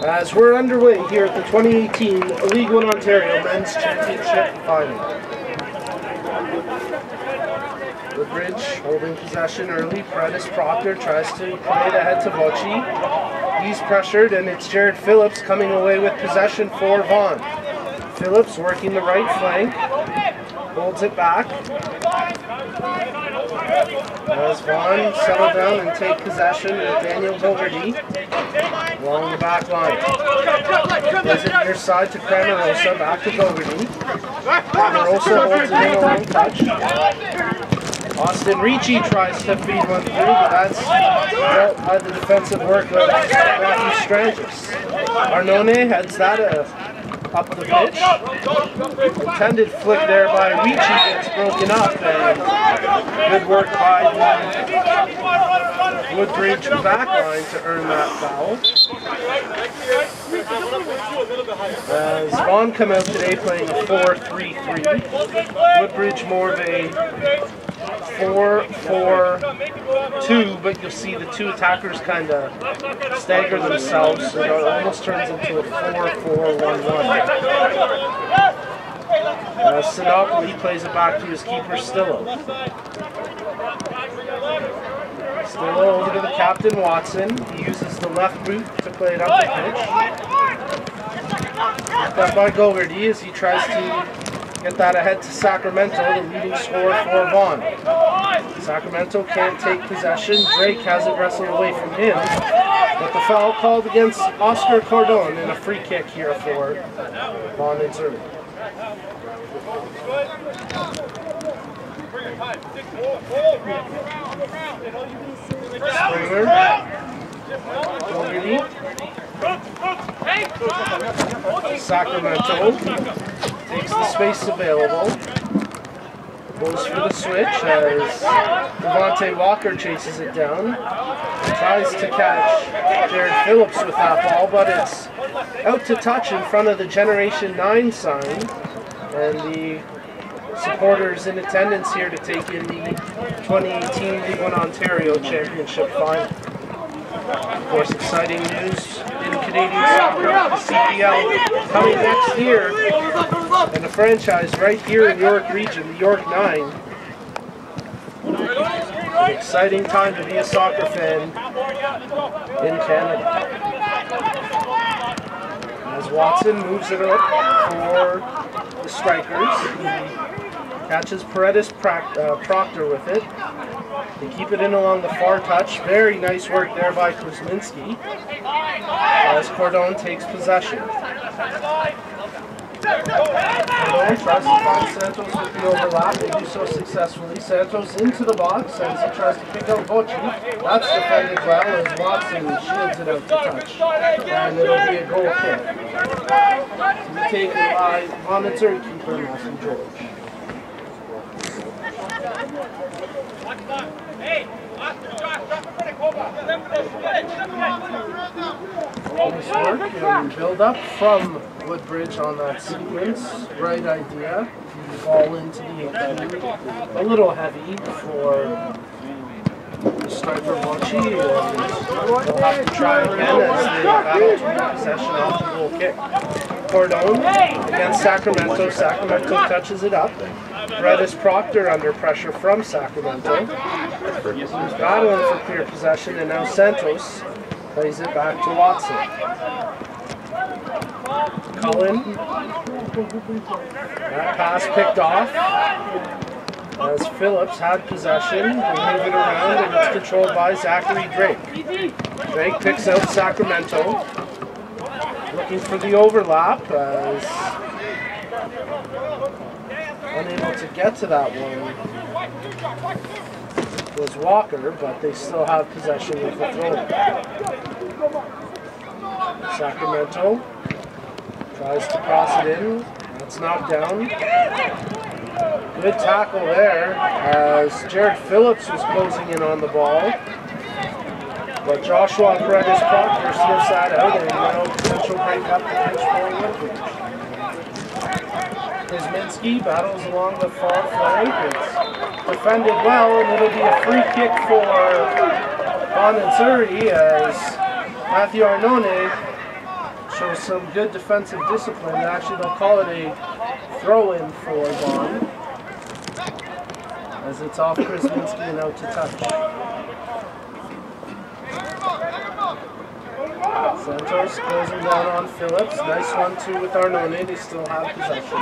As we're underway here at the 2018 League One Ontario Men's Championship Final. Woodbridge holding possession early. Paredes Proctor tries to play it ahead to Ricci. He's pressured, and it's Jared Phillips coming away with possession for Vaughan. Phillips working the right flank, holds it back. As Vaughan settle down and take possession with Daniel Gogarty along the back line. Plays it near side to Cramarosa, back to Gogarty. Cramarosa holds it in a long touch. Austin Ricci tries to feed one through, but that's dealt by the defensive work of Matthew Strangis. Arnone heads that up the pitch. Intended flick there by Ricci gets broken up, and good work by the Woodbridge backline to earn that foul. As Vaughan come out today playing a 4-3-3. Woodbridge more of a 4-4-2, but you'll see the two attackers kind of stagger themselves, so it almost turns into a 4-4-1-1. Sinopoli plays it back to his keeper, Stillo. Stillo over to the captain, Watson. He uses the left boot to play it up the pitch. Picked up by Gogarty as he tries to get that ahead to Sacramento, the leading scorer for Vaughan. Sacramento can't take possession. Drake has it wrestled away from him, but the foul called against Oscar Cordon and a free kick here for Vaughan and Azzurri. Springer, Gogarty, Sacramento takes the space available, goes for the switch as Devontae Walker chases it down, tries to catch Jared Phillips with that ball, but it's out to touch in front of the Generation 9 sign, and the supporters in attendance here to take in the 2018 League One Ontario Championship Final. Of course, exciting news in Canadian soccer with the CPL coming next year, and a franchise right here in York Region, the York 9. An exciting time to be a soccer fan in Canada. As Watson moves it up for the strikers, he catches Paredes Proctor with it. They keep it in along the far touch. Very nice work there by Kuzminski as Cordon takes possession. Cordon tries to find Santos with the overlap. They do so successfully. Santos into the box as he tries to pick out Bocci. That's defended well as Watson shields it out to touch. And it'll be a goal kick. To be taken by Vaughan and Azzurri keeper Matthew George. Nice work and build up from Woodbridge on that sequence. Right idea. You fall into the 18. A little heavy for the striker Bocci, and they'll have to try again as they battle to possession off the goal kick. Cordon against Sacramento. Sacramento touches it up. Paredes Proctor under pressure from Sacramento. He's battling for clear possession, and now Santos plays it back to Watson. Cullen. That pass picked off as Phillips had possession. They move it around, and it's controlled by Zachary Drake. Drake picks out Sacramento. Looking for the overlap as unable to get to that one was Walker, but they still have possession with the throw. Sacramento tries to cross it in. That's knocked down. Good tackle there as Jared Phillips was closing in on the ball. But Joshua Paredes Proctor sniffs that out, and now potential break up the pitch for Woodbridge. Kuzminski battles along the far flank. It's defended well, and it'll be a free kick for Vaughan and Azzurri as Matthew Arnone shows some good defensive discipline. Actually, they'll call it a throw-in for Vaughan, as it's off Krasinski and out to touch. Santos closing down on Phillips. Nice 1-2 with Arnone. They still have possession.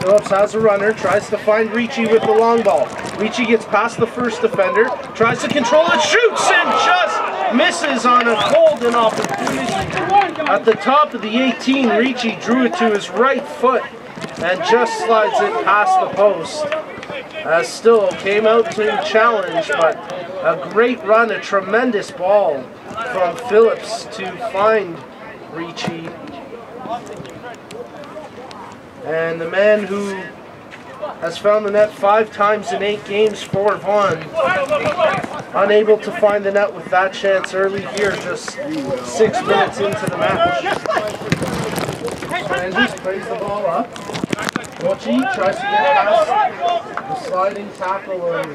Phillips has a runner, tries to find Ricci with the long ball. Ricci gets past the first defender, tries to control it, shoots, and just misses on a golden opportunity. At the top of the 18, Ricci drew it to his right foot and just slides it past the post. As Stillo came out to challenge, but a great run, a tremendous ball from Phillips to find Ricci. And the man who has found the net 5 times in 8 games for Vaughan, unable to find the net with that chance early here, just 6 minutes into the match. And he plays the ball up. Ricci tries to get past the sliding tackle of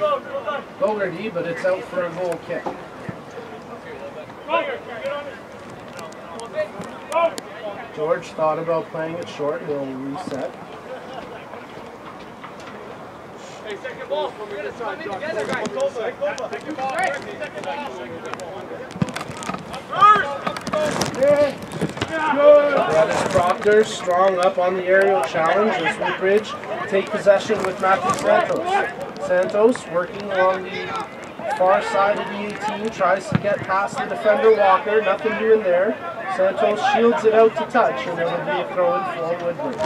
Bogarty, but it's out for a goal kick. George thought about playing it short. He'll reset. Hey, second ball. We're going to come in together, guys. Dennis Proctor strong up on the aerial challenge as Woodbridge take possession with Matthew Santos. Santos working along the far side of the 18, tries to get past the defender Walker, nothing doing there. Santos shields it out to touch, and it'll be a throw-in for Woodbridge.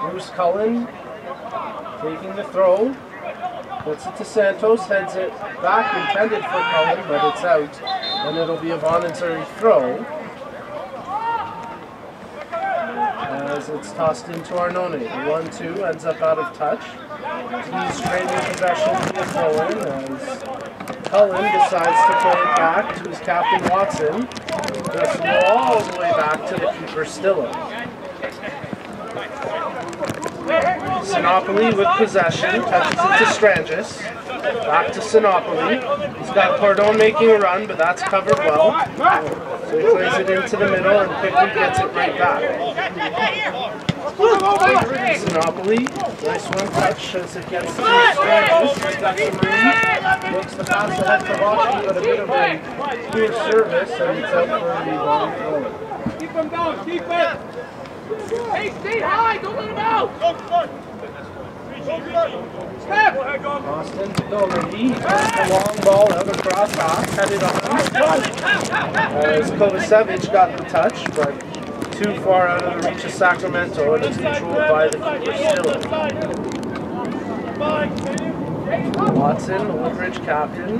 Bruce Cullen taking the throw, puts it to Santos, heads it back, intended for Cullen, but it's out, and it'll be a Vaughan Azzurri throw. As it's tossed into Arnone. The 1-2 ends up out of touch. He's trading possession to the throw-in as Cullen decides to play it back to his captain Watson. Just all the way back to the keeper Stillo. Sinopoli with possession, touches it to Strangis. Back to Sinopoli. He's got Cordon making a run, but that's covered well. So he plays it into the middle and quickly gets it right back. Sinopoli, nice one touch as it gets to Strangis. He's got some room. Looks the pass ahead to Vaughan, but a bit of a poor service, and it's out for the Vaughan throw. Keep him down, keep it! Hey, stay high, don't let him out! Austin to Doherty, gets the long ball out across half, headed on. As Kovacevic got the touch, but too far out of the reach of Sacramento, and it's controlled by the keeper Stillo. Watson, the Woodbridge captain,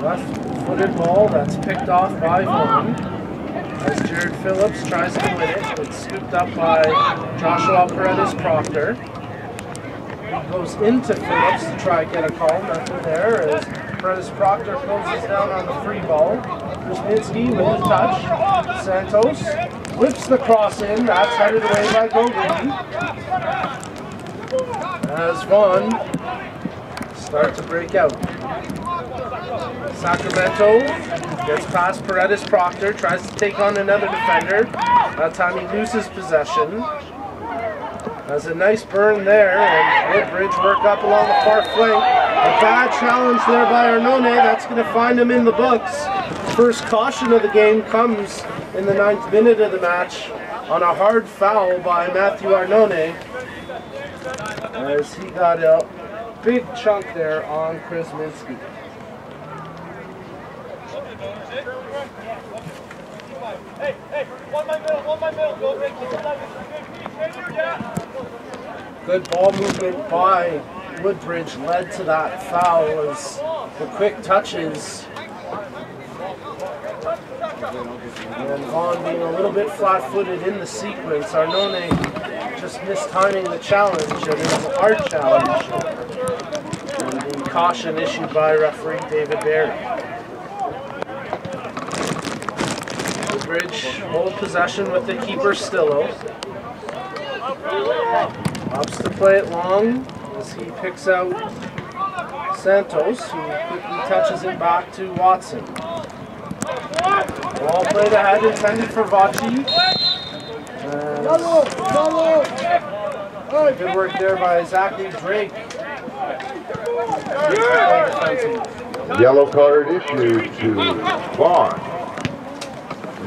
left-footed ball that's picked off by Vaughan. As Jared Phillips tries to win it, it's scooped up by Joshua Paredes Proctor. He goes into Phillips to try and get a call, nothing there, as Paredes Proctor closes down on the free ball. Krasinski with a touch. Santos whips the cross in, that's headed away by Gogarty. As Vaughan start to break out. Sacramento gets past Paredes Proctor, tries to take on another defender. That time he loses possession. Has a nice burn there, and Woodbridge work up along the far flank. A bad challenge there by Arnone, that's going to find him in the books. First caution of the game comes in the 9th minute of the match on a hard foul by Matthew Arnone, as he got a big chunk there on Krasinski. Hey, one by middle, go Ricci. Good ball movement by Woodbridge led to that foul as the quick touches. And Vaughan being a little bit flat-footed in the sequence. Arnone just mistiming the challenge, and it was a hard challenge. And the caution issued by referee David Barry. Woodbridge hold possession with the keeper Stillo. Opts to play it long. as he picks out Santos, who quickly touches it back to Watson. Ball played ahead, intended for Vaughan. Good work there by Zachary Drake. Yellow card issued to Vaughan.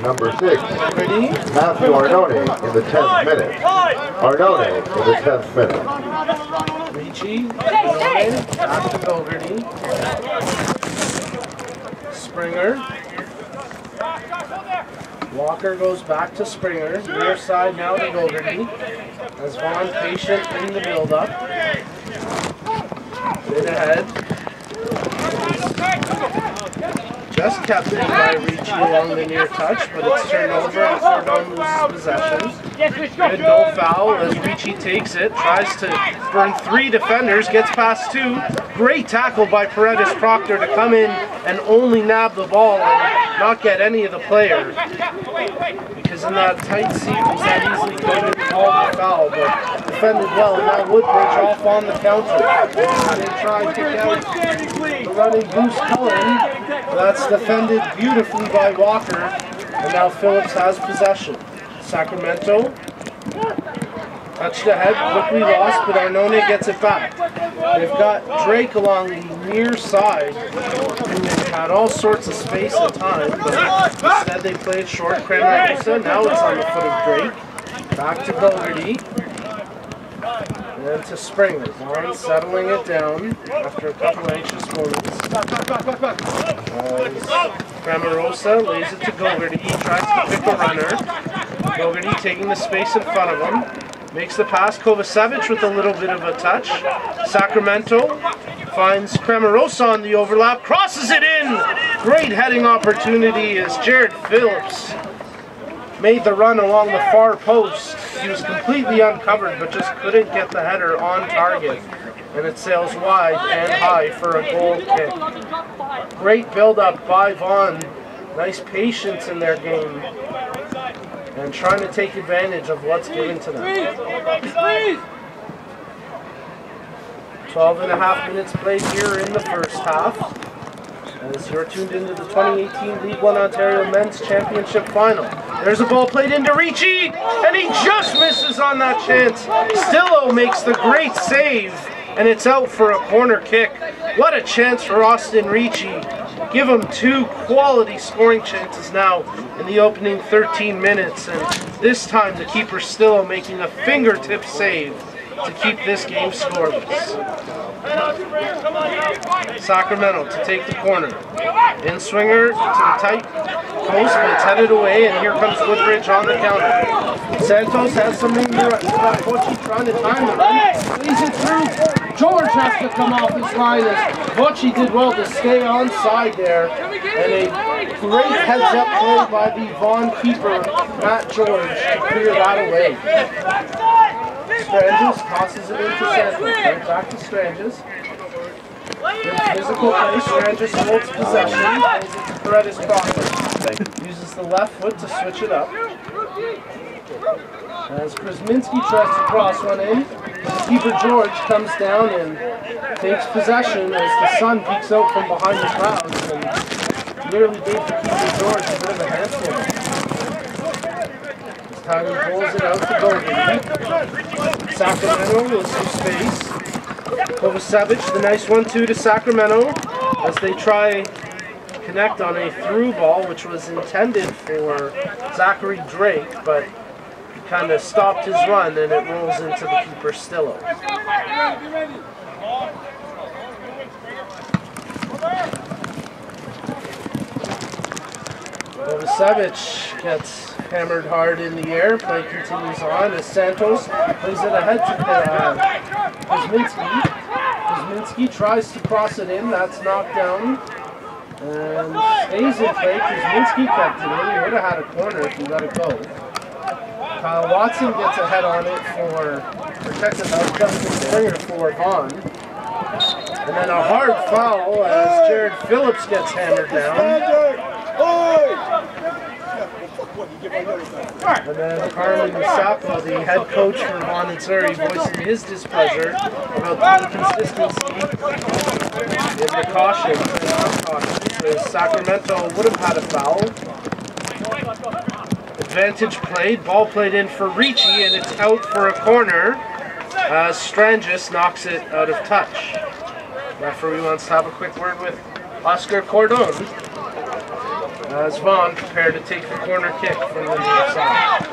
Number 6, Matthew Arnone in the 10th minute. Arnone in the 10th minute. Ricci, back to Bogarty. Springer. Walker goes back to Springer. Near side now to Bogarty. As Vaughan patient in the build-up. Bit ahead. Just kept in by Ricci along the near touch, but it's turned over after Vaughan loses possession. Good no foul as Ricci takes it, tries to burn 3 defenders, gets past 2. Great tackle by Paredes Proctor to come in and only nab the ball and not get any of the players. Because in that tight sequence, that easily could have been called a foul, but defended well. And now Woodbridge off on the counter. They try to kick out the running Goose Cullen. That's defended beautifully by Walker. And now Phillips has possession. Sacramento. Touched ahead, quickly lost, but Arnone gets it back. They've got Drake along the near side, who had all sorts of space and time, but instead they played short. Cramarosa, now it's on the foot of Drake. Back to Bogarty. And to Springer. Vaughan settling it down after a couple anxious moments. Cramarosa lays it to Bogarty. He tries to pick a runner. Bogarty taking the space in front of him. Makes the pass. Kovacevic with a little bit of a touch. Sacramento finds Cramarosa on the overlap. Crosses it in! Great heading opportunity as Jared Phillips made the run along the far post. He was completely uncovered but just couldn't get the header on target. And it sails wide and high for a goal kick. Great build-up by Vaughan. Nice patience in their game. And trying to take advantage of what's given to them. 12.5 minutes played here in the first half. As you're tuned into the 2018 League One Ontario Men's Championship Final. There's a ball played into Ricci, and he just misses on that chance. Stillo makes the great save, and it's out for a corner kick. What a chance for Austin Ricci. Give him 2 quality scoring chances now in the opening 13 minutes, and this time the keeper Stillo making a fingertip save to keep this game scoreless. Sacramento to take the corner. In swinger to the tight post, but it's headed away, and here comes Woodbridge on the counter. Santos has something to Ricci trying to time the run. Leads it through. George has to come off his line as Ricci did well to stay onside there. And a great heads-up play by the Vaughan keeper, Matt George, to clear that away. Stranges tosses it into Santos. Right back to Stranges. Good physical play. Stranges holds possession. Plays it to Paredes Proctor. Uses the left foot to switch it up. As Krasminski tries to cross one in, keeper George comes down and takes possession as the sun peeks out from behind the clouds and nearly gave the keeper George a bit of a handful. This time he pulls it out to Bogarty. Sacramento with some space. Kovacevic, the nice 1-2 to Sacramento as they try connect on a through ball which was intended for Zachary Drake, but he kind of stopped his run and it rolls into the keeper Stillo. Kovacevic gets hammered hard in the air. Play continues on as Santos plays it ahead to Krasminski. Krasminski tries to cross it in. That's knocked down. And stays in play. Krasminski kept it in. He would have had a corner if he let it go. Kyle Watson gets a head on it for protected by Justin Springer for Vaughan. And then a hard foul as Jared Phillips gets hammered down. And then Carmen Misako, the head coach for Vaughan Azzurri, voicing his displeasure about the inconsistency in the caution. Sacramento would have had a foul. Advantage played, ball played in for Ricci, and it's out for a corner as Strangis knocks it out of touch. Referee wants to have a quick word with Oscar Cordon as Vaughan prepared to take the corner kick from the near side.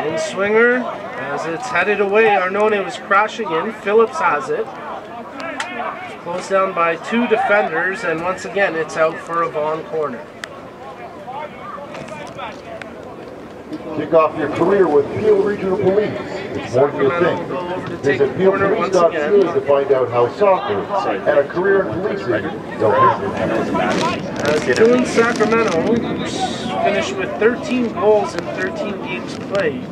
In swinger, as it's headed away, Arnone was crashing in. Phillips has it. Closed down by two defenders, and once again it's out for a Vaughan corner. Kick off your career with Peel Regional Police. It's more than you think. Visit peelpolice.ca to find out how soccer and a career in policing don't As Dillon Sacramento finished with 13 goals in 13 games played.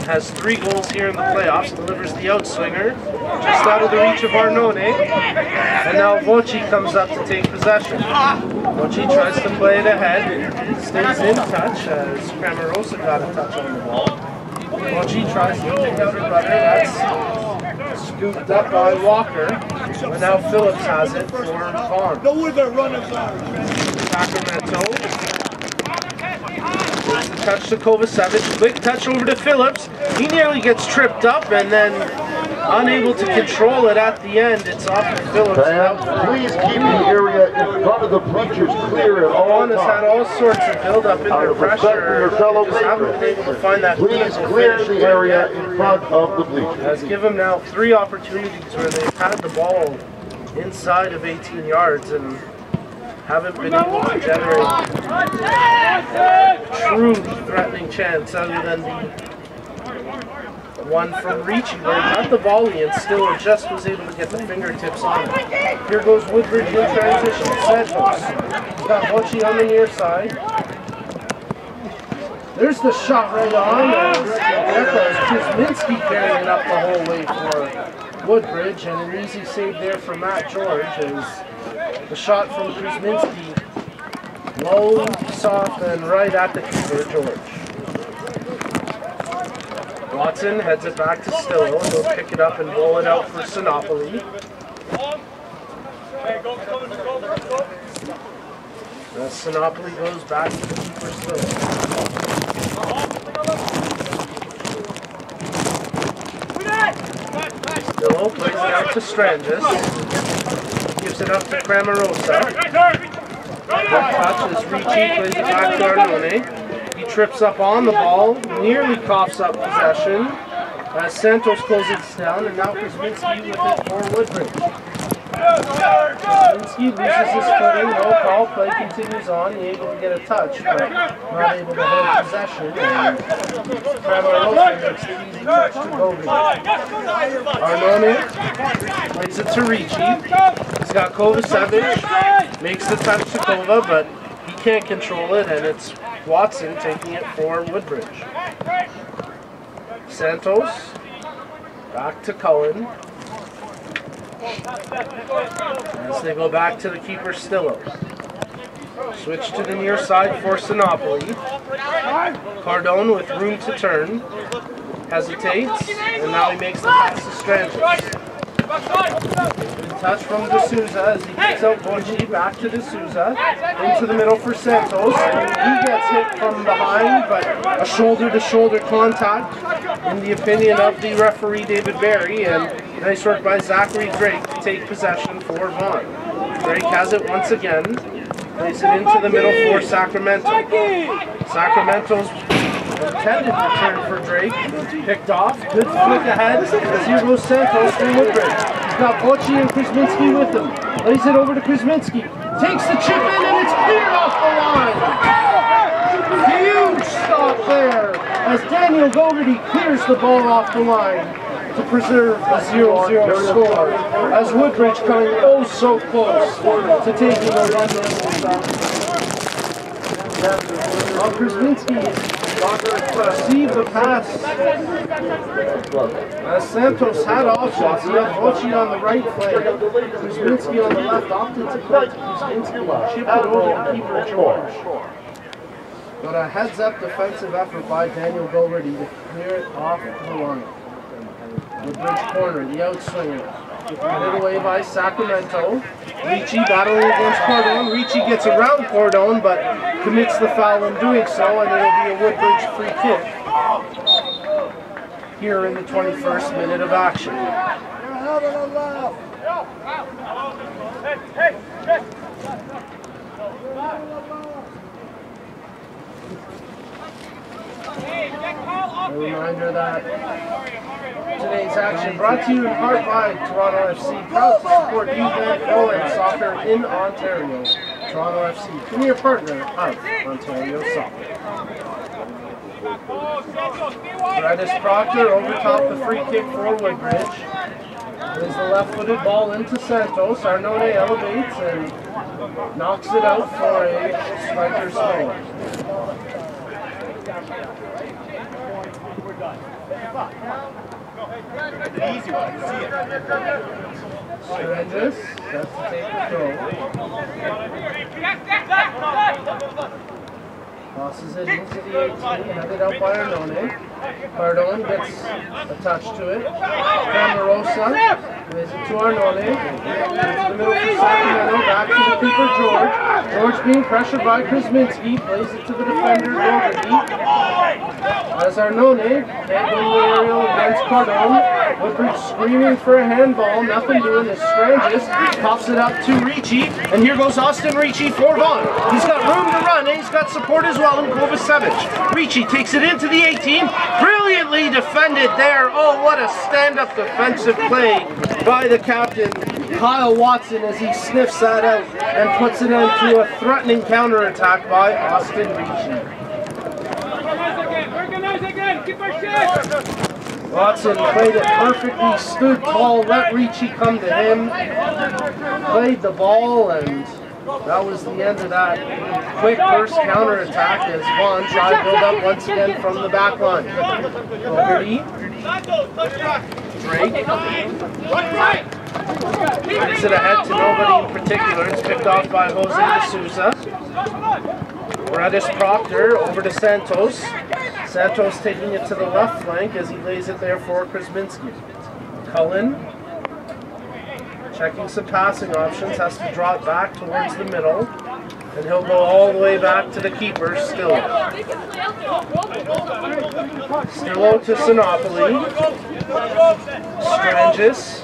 Has 3 goals here in the playoffs, delivers the outswinger, just out of the reach of Arnone, and now Voci comes up to take possession. Voci tries to play it ahead, stays in touch as Cramarosa got a touch on the ball. Voci tries to pick out her brother, that's scooped up by Walker, and now Phillips has it for Vaughan. Sacramento. Touch to Kovacevic, quick touch over to Phillips. He nearly gets tripped up and then unable to control it at the end. It's off of Phillips. Fans, please keep the area in front of the bleachers clear at all times. Vaughan has had all sorts of build-up under pressure. Just haven't been able to find that. Please clear the area in front of the bleachers. Has given them now 3 opportunities where they've had the ball inside of 18 yards and haven't been able to generate a true threatening chance other than the one from Ricci where he got the volley and still just was able to get the fingertips on it. Here goes Woodbridge in transition. Santos. He's got Voci on the near side. There's the shot right on. Kuzminski carrying it up the whole way for Woodbridge, and an easy save there for Matt George as the shot from Kuzminski, low, soft, and right at the keeper, George. Watson heads it back to Stillo. He'll pick it up and roll it out for Sinopoli. As Sinopoli goes back to the keeper, Stillo. Stillo plays it out to Strangis. Gives it up to Cramarosa. That touch as Ricci plays it back to Arnone. He trips up on the ball, nearly coughs up possession as Santos closes down, and now Kuzminski with it for Woodbridge. Kuzminski loses his footing, no call, play continues on, he's able to get a touch, but not able to hold possession, and Cramarosa makes the easy touch to Gobi. Arnone plays it to Ricci. He's got Kovacevic, makes the touch to Kova, but he can't control it, and it's Watson taking it for Woodbridge. Santos, back to Cullen. As they go back to the keeper, Stillo. Switch to the near side for Sinopoli. Cardone with room to turn. Hesitates, and now he makes the pass to Strangis. Touch from D'Souza as he kicks out Voci, back to D'Souza, into the middle for Santos. He gets hit from behind, but a shoulder-to-shoulder contact in the opinion of the referee David Barry, and nice work by Zachary Drake to take possession for Vaughan. Drake has it once again, plays it into the middle for Sacramento. Sacramento's intended return for Drake, picked off, good flick ahead, as here goes Santos for Woodbridge. He's got Voci and Kuzminski with him. Lays it over to Kuzminski, takes the chip in, and it's cleared off the line! Huge stop there, as Daniel Gogarty clears the ball off the line to preserve a 0-0 score, as Woodbridge coming oh so close to taking a run. Kuzminski Receive the pass. Santos had options. He had Ricci on the right flank. Kuzminski on the left opted to play to Kuzminski. Chipped it over to keeper George. But a heads-up defensive effort by Daniel Doherty to clear it off the line. Woodbridge corner, the outswinger. Put away by Sacramento. Ricci battling against Cordone. Ricci gets around Cordone, but commits the foul in doing so, and it'll be a Woodbridge free kick here in the 21st minute of action. A reminder that today's action brought to you in part by Toronto FC, proud to support youth and L1OM soccer in Ontario. Toronto FC, premier partner of Ontario soccer. Redis Proctor over top the free kick for Woodbridge. There's the left-footed ball into Santos. Arnone elevates and knocks it out for a striker's goal. Easy one, see it. Syringes, that's to take the throw. Tosses it into the 18, headed out by Arnone. Cardone gets a touch to it. Camarosa lays it to Arnone. Into the middle for Sacramento, back to the keeper George. George being pressured by Kuzminski, plays it to the defender Doherty. As Arnone can't go to the aerial against Cardone. Woodbridge screaming for a handball, nothing doing. The Strangis pops it up to Ricci, and here goes Austin Ricci for Vaughan. He's got room to run, and he's got support as well in Kovacevic. Ricci takes it into the 18, brilliantly defended there. Oh, what a stand-up defensive play by the captain, Kyle Watson, as he sniffs that out and puts it into a threatening counterattack by Austin Ricci. Watson played it perfectly, stood tall, let Ricci come to him, played the ball, and that was the end of that quick burst counterattack as Vaughan tried to build up once again from the back line. Doherty, Drake, brings it ahead to nobody in particular. It's picked off by Jose De Souza. Redis Proctor over to Santos. Santos taking it to the left flank as he lays it there for Kuzminski. Cullen checking some passing options, has to draw it back towards the middle, and he'll go all the way back to the keeper, Stillo. Stillo to Sinopoli. Strangis.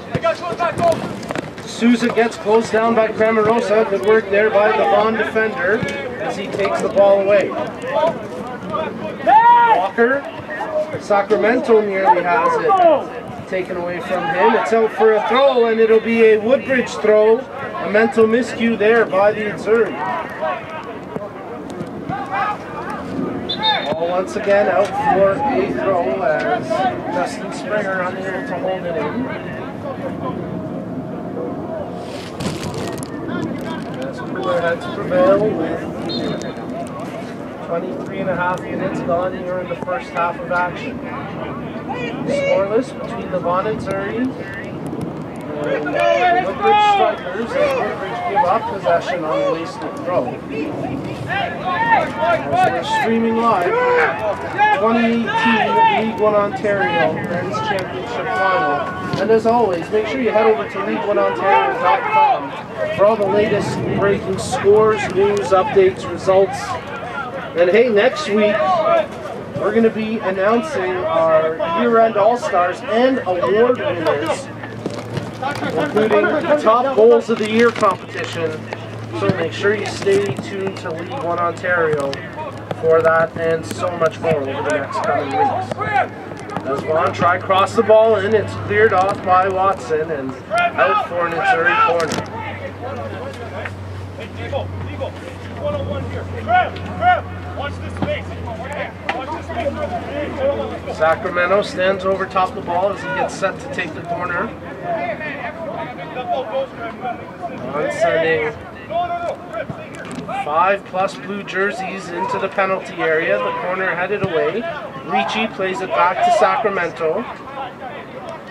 Souza gets closed down by Cramarosa. Good work there by the Vaughan defender as he takes the ball away. Walker, Sacramento nearly has it taken away from him. It's out for a throw, and it'll be a Woodbridge throw. A mental miscue there by the Azzurri. Ball once again out for a throw as Justin Springer unable to hold it in. As cooler heads prevail with 23.5 minutes gone here in the first half of action. Scoreless between the Vaughan Azzurri and the Woodbridge Strikers, as Woodbridge give up possession on a wasted throw. As we're streaming live, 2018 League One Ontario Men's Championship Final. And as always, make sure you head over to League1Ontario.com for all the latest breaking scores, news, updates, results. And hey, next week, we're going to be announcing our year-end All-Stars and award winners, including the top goals of the year competition. So make sure you stay tuned to League One Ontario for that and so much more over the next coming weeks. As Vaughan try cross the ball in, it's cleared off by Watson and out for an Azzurri corner. Sacramento stands over top of the ball as he gets set to take the corner. On sending 5+ blue jerseys into the penalty area. The corner headed away. Ricci plays it back to Sacramento.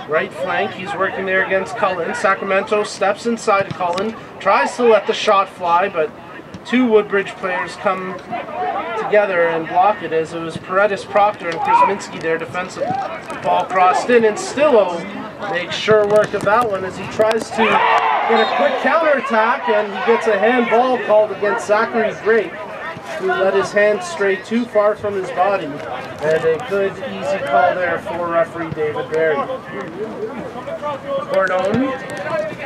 Right flank, he's working there against Cullen. Sacramento steps inside Cullen, tries to let the shot fly, but two Woodbridge players come together and block it, as it was Paredes Proctor and Krasminski there defensively. Ball crossed in, and Stillo makes sure work of that one as he tries to get a quick counterattack, and he gets a handball called against Zachary Drake, who let his hand stray too far from his body, and a good easy call there for referee David Berry. Cordone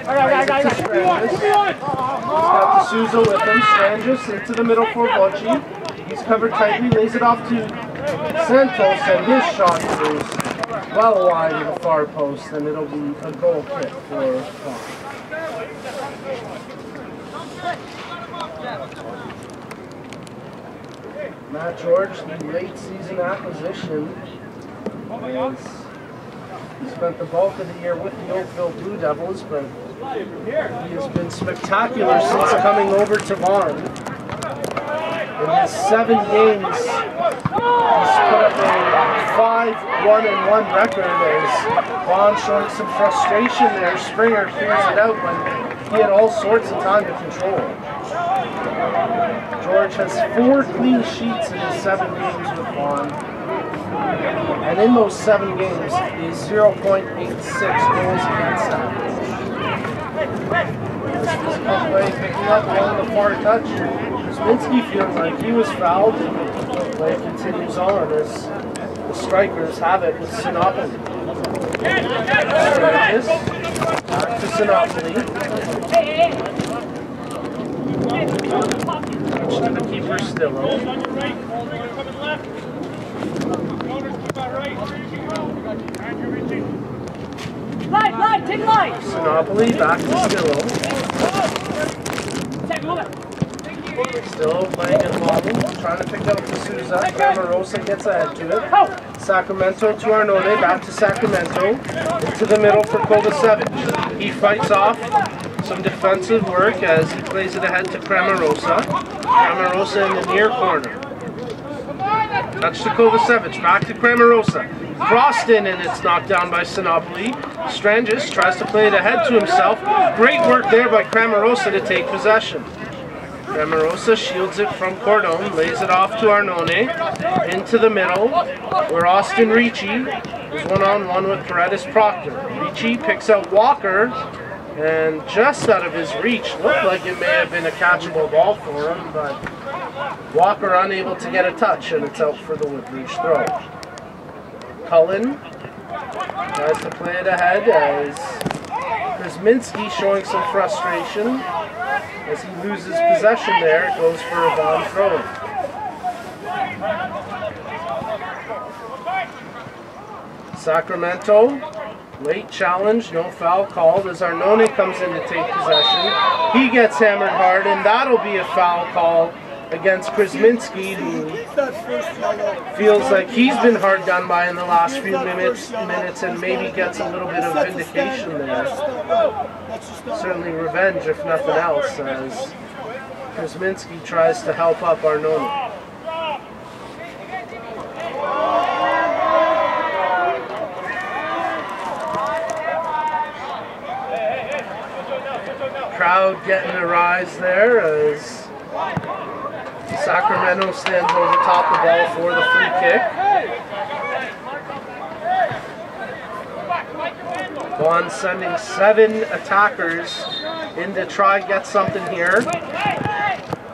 plays it to Strangis. He's got D'Souza with him. Strangis into the middle for Bocci. He's covered tightly, lays it off to Santos, and his shot is well wide of the far post, and it'll be a goal kick for Vaughan. Matt George, the late season acquisition, he spent the bulk of the year with the Oakville Blue Devils, but he has been spectacular since coming over to Vaughan. In his 7 games, he's put up a 5-1-1 record as Vaughan showing some frustration there. Springer clears it out when he had all sorts of time to control. George has 4 clean sheets in his 7 games with Vaughan. And in those 7 games, he's 0.86 goals against average. This physical play picking up along the far touch. Krasminski feels like he was fouled, and the play continues on as the strikers have it with Sinopoli. Back to Sinopoli. To the keeper Stillo. Light, take light. Sinopoli back to Stillo. Still playing it long, trying to pick up D'Souza. Cramarosa gets ahead to it. Sacramento to Arnone, back to Sacramento. Into the middle for Kovacevic. He fights off some defensive work as he plays it ahead to Cramarosa. Cramarosa in the near corner. Touch to Kovacevic, back to Cramarosa. Crossed in, and it's knocked down by Sinopoli. Strangis tries to play it ahead to himself. Great work there by Cramarosa to take possession. Cramarosa shields it from Cordone, lays it off to Arnone. Into the middle, where Austin Ricci is one-on-one with Paredes Proctor. Ricci picks out Walker, and just out of his reach, looked like it may have been a catchable ball for him, but Walker unable to get a touch, and it's out for the Woodbridge throw. Cullen tries to play it ahead as Krasminski showing some frustration. As he loses possession there, it goes for a Vaughan throw. Sacramento, late challenge, no foul called as Arnone comes in to take possession. He gets hammered hard, and that'll be a foul call against Krasminski, who feels like he's been hard done by in the last few minutes and maybe gets a little bit of vindication there. Certainly revenge, if nothing else, as Krasminski tries to help up Arnone. Crowd getting a rise there as Sacramento stands over top the ball for the free kick. Vaughan sending 7 attackers in to try and get something here.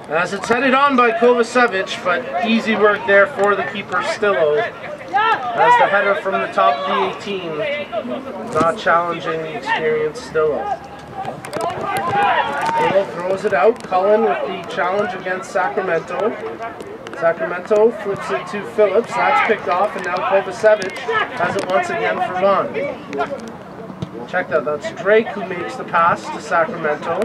As it's headed on by Kovacevic, but easy work there for the keeper Stillo. As the header from the top of the 18, not challenging the experienced Stillo. Stillo throws it out. Cullen with the challenge against Sacramento. Sacramento flips it to Phillips. That's picked off, and now Kovacevic has it once again for Vaughan. Check that. That's Drake who makes the pass to Sacramento.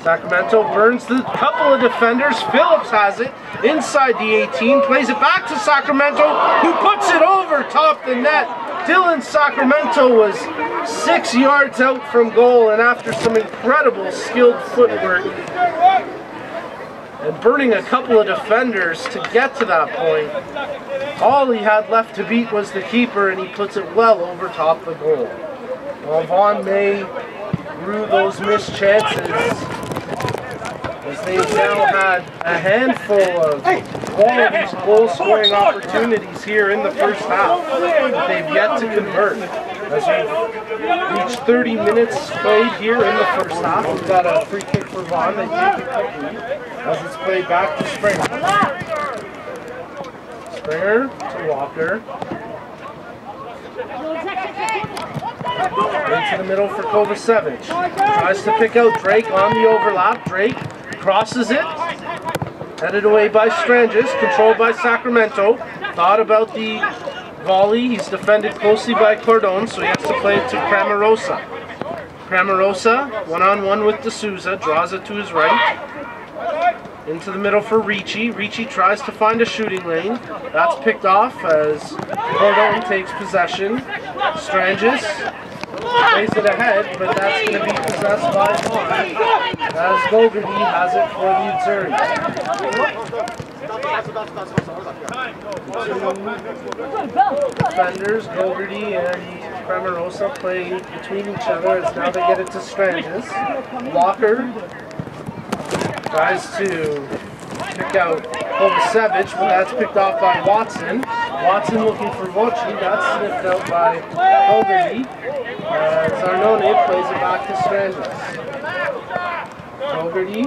Sacramento burns the couple of defenders. Phillips has it inside the 18. Plays it back to Sacramento, who puts it over top the net. Dylan Sacramento was 6 yards out from goal, and after some incredible skilled footwork, and burning a couple of defenders to get to that point. All he had left to beat was the keeper, and he puts it well over top the goal. Well, Vaughan may rue those missed chances, as they've now had a handful of quality goal-scoring opportunities here in the first half that they've yet to convert. As we've reached 30 minutes played here in the first half, we've got a free kick for Vaughan. They take it quickly as it's played back to Springer. Springer to Walker. Into the middle for Kovacevic. Tries to pick out Drake on the overlap. Drake crosses it. Headed away by Strangis. Controlled by Sacramento. Thought about the volley. He's defended closely by Cordon, so he has to play it to Cramarosa. Cramarosa, one-on-one with D'Souza. Draws it to his right. Into the middle for Ricci. Ricci tries to find a shooting lane. That's picked off as Cordon takes possession. Strangis plays it ahead, but that's going to be possessed by Vaughan as Gogarty has it for the Azzurri. Defenders, Gogarty and Cramarosa, play between each other as now they get it to Strangis. Walker tries to pick out Kovacevic, but that's picked off by Watson. Watson looking for Voci. That's sniffed out by Gogarty. Zarnone plays it back to Strangis. Gogarty.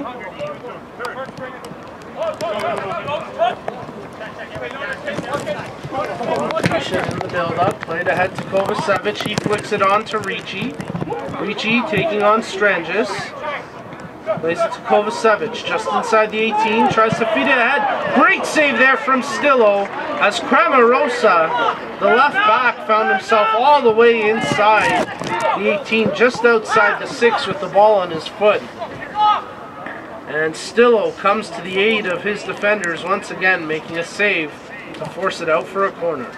Patient in the build-up. Played ahead to Kovacevic. He flicks it on to Ricci. Ricci taking on Strangis. Plays it to Kovacevic, just inside the 18, tries to feed it ahead. Great save there from Stillo, as Cramarosa, the left back, found himself all the way inside the 18, just outside the 6 with the ball on his foot. And Stillo comes to the aid of his defenders once again, making a save to force it out for a corner.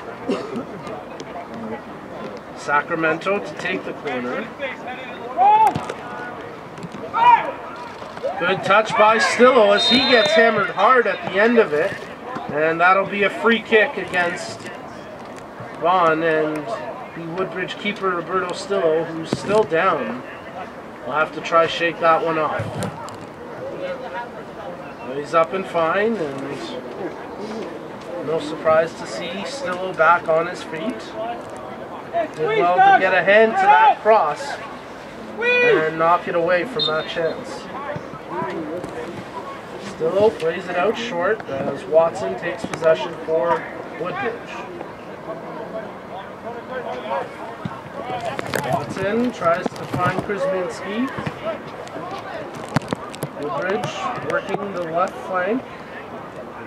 Sacramento to take the corner. Good touch by Stillo as he gets hammered hard at the end of it. And that'll be a free kick against Vaughan, and the Woodbridge keeper Roberto Stillo, who's still down, will have to try shake that one off. But he's up and fine, and no surprise to see Stillo back on his feet. Did well to get a hand to that cross and knock it away from that chance. Stillo plays it out short as Watson takes possession for Woodbridge. Watson tries to find Kuzminski. Woodbridge working the left flank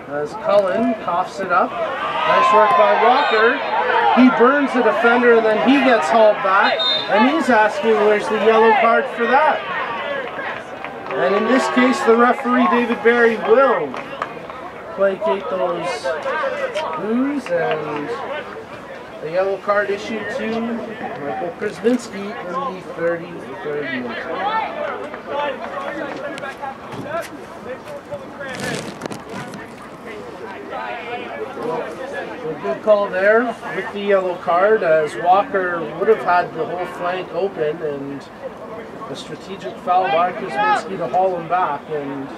as Cullen coughs it up. Nice work by Walker. He burns the defender and then he gets hauled back, and he's asking where's the yellow card for that. And in this case, the referee, David Barry, will placate those boos, and the yellow card issued to Michael Kuzminski in the 33rd minute. A good call there with the yellow card, as Walker would have had the whole flank open, and a strategic foul by Kuzminski to haul him back, and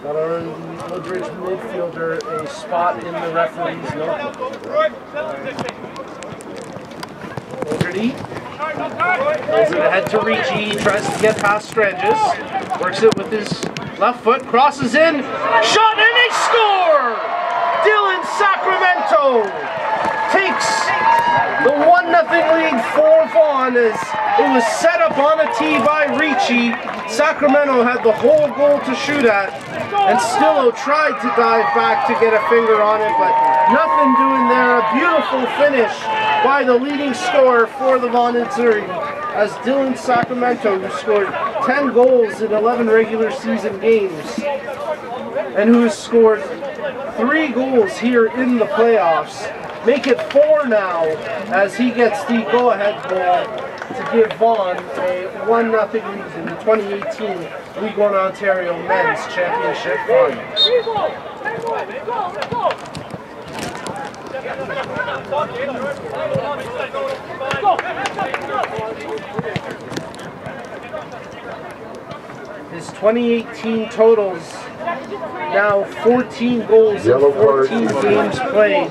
that'll earn the Woodbridge midfielder a spot in the referee's notebook. Gogarty pulls it ahead to Ricci. He tries to get past Strangis, works it with his left foot, crosses in, shot, and they score! Dylan Sacramento takes the 1-0 lead for Vaughan as it was set up on a tee by Ricci. Sacramento had the whole goal to shoot at, and Stillo tried to dive back to get a finger on it, but nothing doing there. A beautiful finish by the leading scorer for the Vaughan Azzurri, as Dylan Sacramento, who scored 10 goals in 11 regular season games, and who has scored 3 goals here in the playoffs, make it 4 now as he gets the go-ahead goal to give Vaughan a 1-0 lead in the 2018 League One Ontario Men's Championship final. His 2018 totals now 14 goals in 14 games played.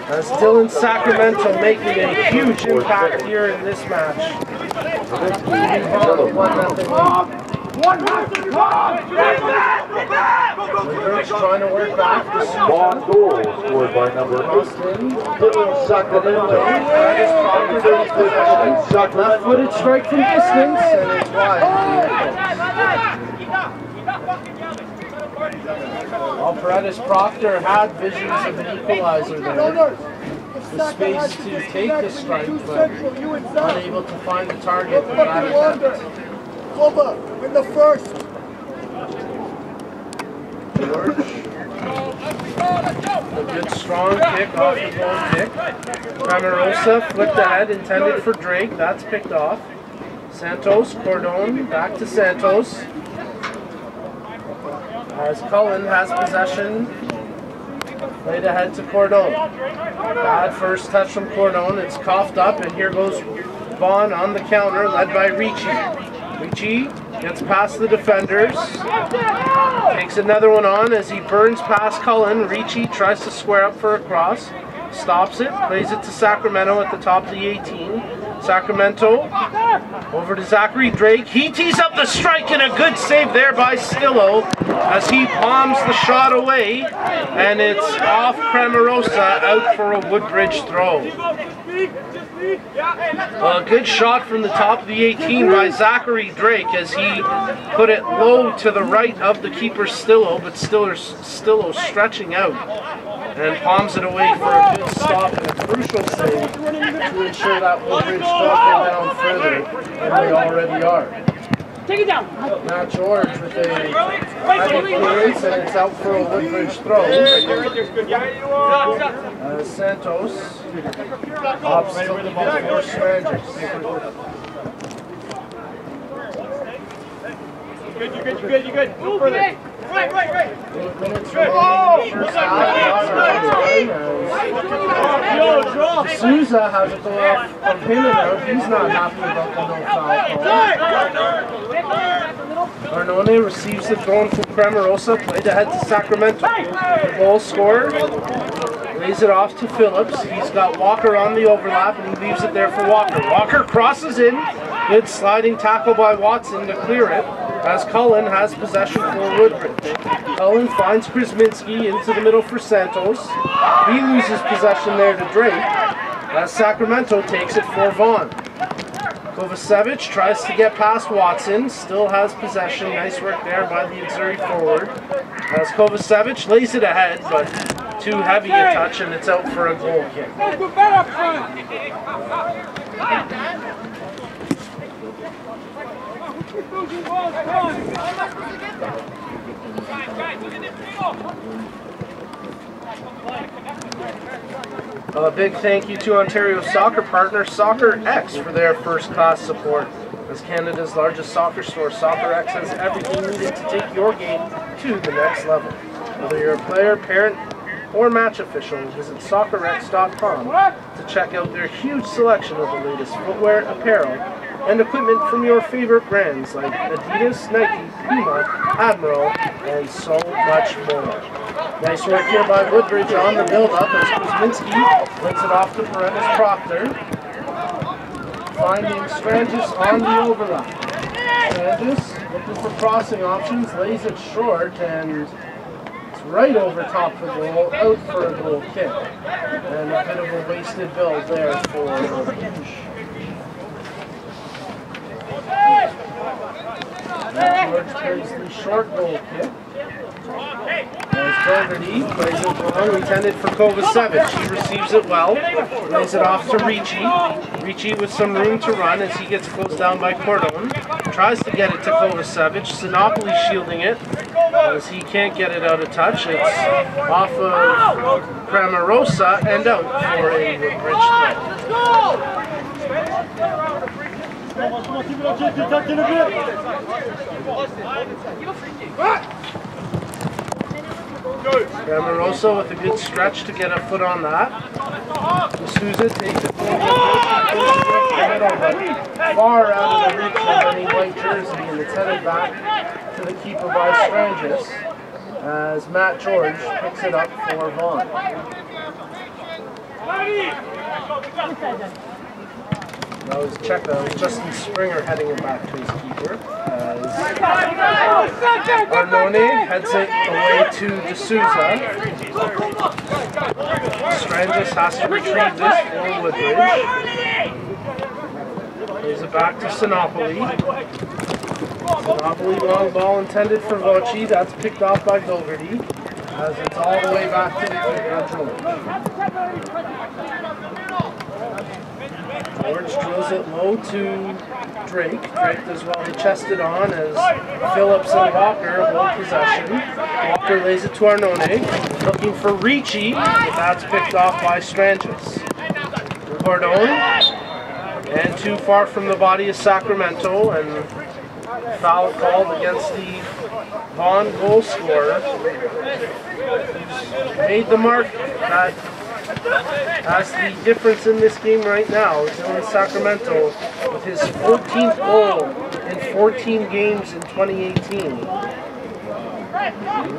As still in Sacramento, making a huge impact here in this match. Woodbridge trying to work back. Vaughan goal scored by number 18, Sacramento. Left-footed strike from distance, and it's wide. While Paredes Proctor had visions of an equalizer there. The space to take the strike, but unable to find the target with that attempt. Cover in the first. George. A good strong kick off the goal kick. Cramarosa flipped ahead, intended for Drake. That's picked off. Santos, Cordon, back to Santos. As Cullen has possession. Played ahead to Cordon. Bad first touch from Cordon. It's coughed up, and here goes Vaughan on the counter, led by Ricci. Ricci gets past the defenders. Takes another one on as he burns past Cullen. Ricci tries to square up for a cross. Stops it, plays it to Sacramento at the top of the 18. Sacramento over to Zachary Drake. He tees up the strike, and a good save there by Stillo as he palms the shot away, and it's off Cramarosa, out for a Woodbridge throw. Well, a good shot from the top of the 18 by Zachary Drake as he put it low to the right of the keeper Stillo, but Stillo stretching out and palms it away for a good stop and a crucial save to ensure that Woodbridge don't go down further than they already are. Take it down. Now George with a heavy clearance, and it's out for a Woodbridge throw. Santos opts to the ball for Strangers. You're good. Move further. Right. 8 minutes remaining in the first half. Souza has it go off of him and out. He's not happy about the no foul call. Arnone receives it going from Cramarosa, played ahead to Sacramento. The goal scorer lays it off to Phillips. He's got Walker on the overlap, and he leaves it there for Walker. Walker crosses in. Good sliding tackle by Watson to clear it, as Cullen has possession for Woodbridge. Cullen finds Krasminski into the middle for Santos. He loses possession there to Drake, as Sacramento takes it for Vaughan. Kovacevic tries to get past Watson, still has possession. Nice work there by the Azzurri forward. As Kovacevic lays it ahead, but too heavy a touch, and it's out for a goal kick. A big thank you to Ontario soccer partner Soccer X for their first-class support. As Canada's largest soccer store, Soccer X has everything needed to take your game to the next level. Whether you're a player, parent, or match official, visit soccerx.com to check out their huge selection of the latest footwear, apparel, and equipment from your favorite brands like Adidas, Nike, Puma, Admiral, and so much more. Nice work here by Woodbridge on the build-up as Kuzminski links it off to Paredes Proctor. Finding Strangis on the overlap. Strangis looking for crossing options, lays it short, and it's right over top of the goal, out for a goal kick. And a bit of a wasted build there for Woodbridge. George plays the short goal kick. As Doherty plays it long, intended for Kovacevic. He receives it well, lays it off to Ricci. Ricci with some room to run as he gets closed down by Cordon. tries to get it to Kovacevic. Sinopoli shielding it as he can't get it out of touch. It's off of Cramarosa and out for a Woodbridge throw. Cramarosa with a good stretch to get a foot on that. D'Souza takes it far out of the reach of any white jersey, and it's headed back to the keeper by Strangis as Matt George picks it up for Vaughan. That was Justin Springer heading it back to his keeper. Arnone heads it away to D'Souza. Strangis has to retrieve this for Woodbridge. Plays it back to Sinopoli. Sinopoli, long ball intended for Ricci. That's picked off by Dougherty as it's all the way back to the keeper. George drills it low to Drake. Drake does well to chest it on as Phillips and Walker hold possession. Walker lays it to Arnone, looking for Ricci, but that's picked off by Strangis. Cordon, and too far from the body of Sacramento, and foul called against the Vaughan goal scorer. Made the mark that as the difference in this game right now is in Sacramento with his 14th goal in 14 games in 2018.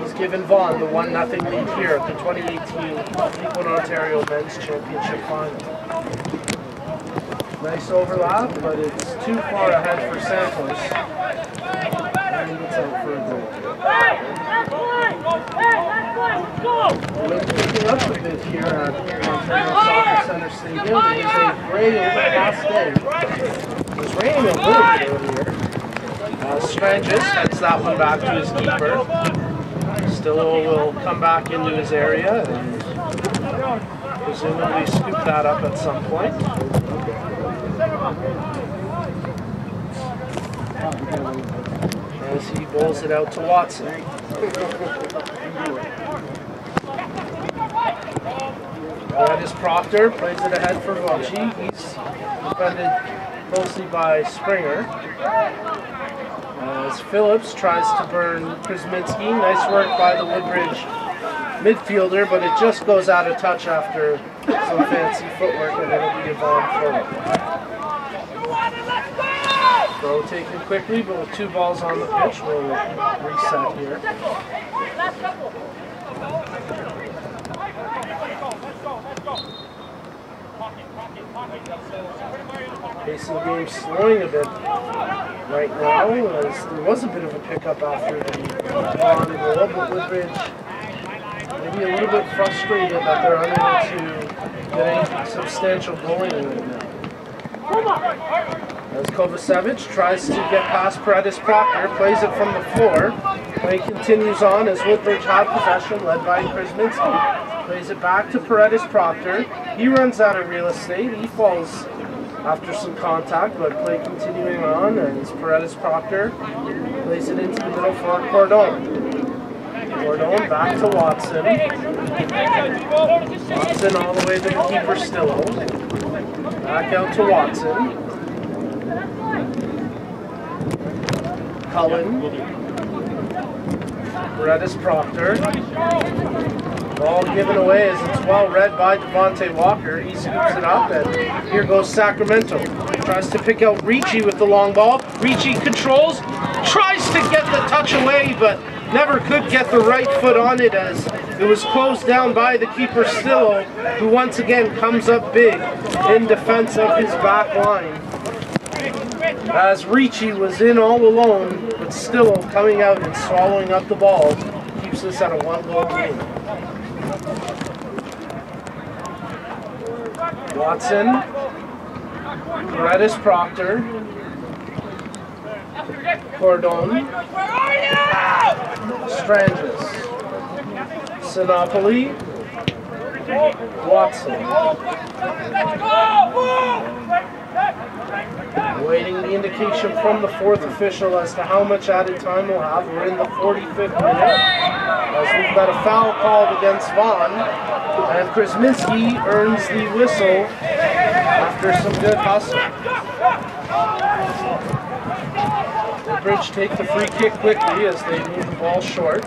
He's given Vaughan the 1-0 lead here at the 2018 League Ontario Men's Championship Final. Nice overlap, but it's too far ahead for Santos. And it's out for a goal. We're picking up a bit here at Ontario Soccer Center Stadium. It was a gray overcast day. It was raining a little bit earlier. Strangis heads that one back to his keeper. Stillo will come back into his area and presumably scoop that up at some point. As he bowls it out to Watson. That is Proctor, plays it ahead for Ricci. He's defended closely by Springer. As Phillips tries to burn Kuzminski. Nice work by the Woodbridge midfielder, but it just goes out of touch after some fancy footwork, and it'll be a Vaughan throw. Throw taken quickly, but with 2 balls on the pitch, we'll reset here. Pace of the game slowing a bit right now, as there was a bit of a pickup after the Vaughan goal, but Woodbridge maybe a little bit frustrated that they're unable to get any substantial goaling right now. As Kovacevic tries to get past Paredes Proctor, plays it from the floor. Play continues on as Woodbridge have possession, led by Kuzminski. Plays it back to Paredes Proctor. He runs out of real estate. He falls after some contact, but play continuing on as Paredes Proctor plays it into the middle for Cordon. Cordon back to Watson. Watson all the way to the keeper Stillo. Back out to Watson. Cullen. Paredes Proctor. Ball given away as it's well read by Devontae Walker. He scoops it up, and here goes Sacramento. Tries to pick out Ricci with the long ball. Ricci controls, tries to get the touch away, but never could get the right foot on it as it was closed down by the keeper Stillo, who once again comes up big in defense of his back line. As Ricci was in all alone, but Stillo coming out and swallowing up the ball keeps us at a 1-goal lead. Watson, Paredes Proctor, Cordon, Strangis, Sinopoli, Watson. Waiting the indication from the fourth official as to how much added time we'll have. We're in the 45th minute as we've got a foul called against Vaughan, and Krasminski earns the whistle after some good hustle. Woodbridge take the free kick quickly as they move the ball short.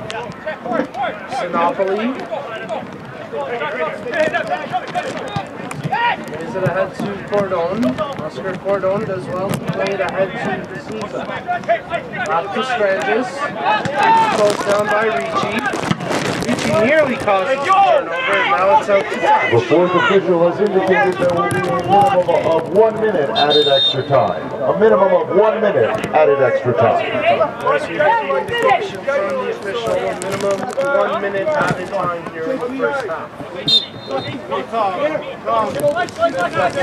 Sinopoli plays it ahead to Cordon. Oscar Cordon does well to play it ahead to Caesar. Back to Stranges. Closed down by Ricci. Ricci nearly causes a turnover, and now it's out to touch. The fourth official has indicated there will be a minimum of 1 minute added extra time. A minimum of 1 minute added extra time. As we get the indication from the official, a minimum of 1 minute added time here in the first half.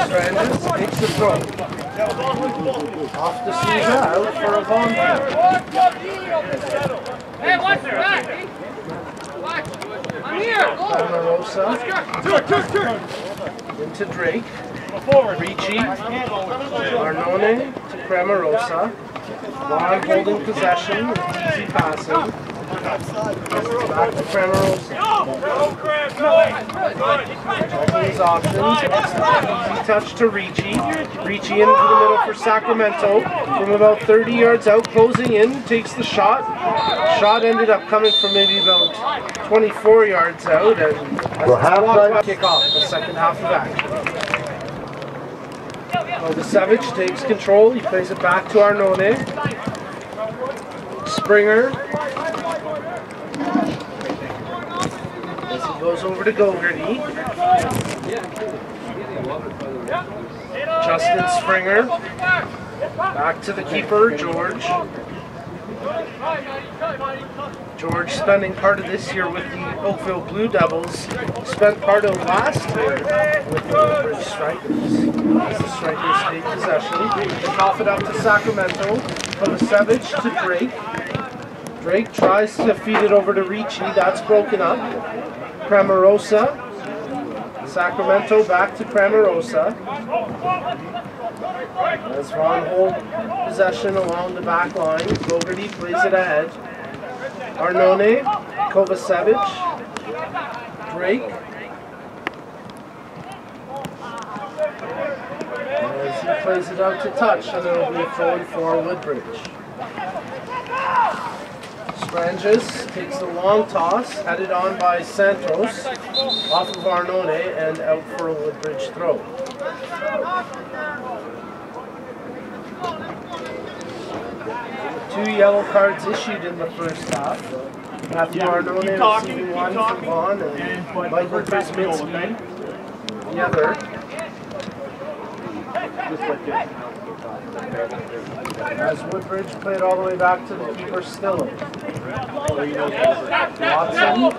Stranges takes the throw. Off to Caesar, out for a Vaughan. Hey, watch your back! I'm here! Omarosa into Drake. Ricci, Arnone to Cramarosa. Vaughan holding possession with easy passing. Back to Cramarosa. Checking his options. Easy touch to Ricci. Ricci into the middle for Sacramento. From about 30 yards out, closing in, takes the shot. Shot ended up coming from maybe about 24 yards out, and as kick off the second half of action. Savage takes control. He plays it back to Arnone. Springer. As he goes over to Gogarty. Justin Springer. Back to the keeper, George. George spending part of this year with the Oakville Blue Devils. Spent part of last year with the Woodbridge Strikers. As the Strikers take possession. They cough it up to Sacramento. From the Savage to Drake. Drake tries to feed it over to Ricci. That's broken up. Cramarosa. Sacramento back to Cramarosa. As Vaughan hold possession along the back line. Gogarty plays it ahead. Arnone, Kovacevic, Drake. As he plays it out to touch, and there will be a throw for Woodbridge. Stranges takes the long toss, headed on by Santos, off of Arnone, and out for a Woodbridge throw. Two yellow cards issued in the first half. Matthew Arnone receiving one from Vaughan and Michael Krasminski the other. As Woodbridge played all the way back to the keeper Stiller. Watson.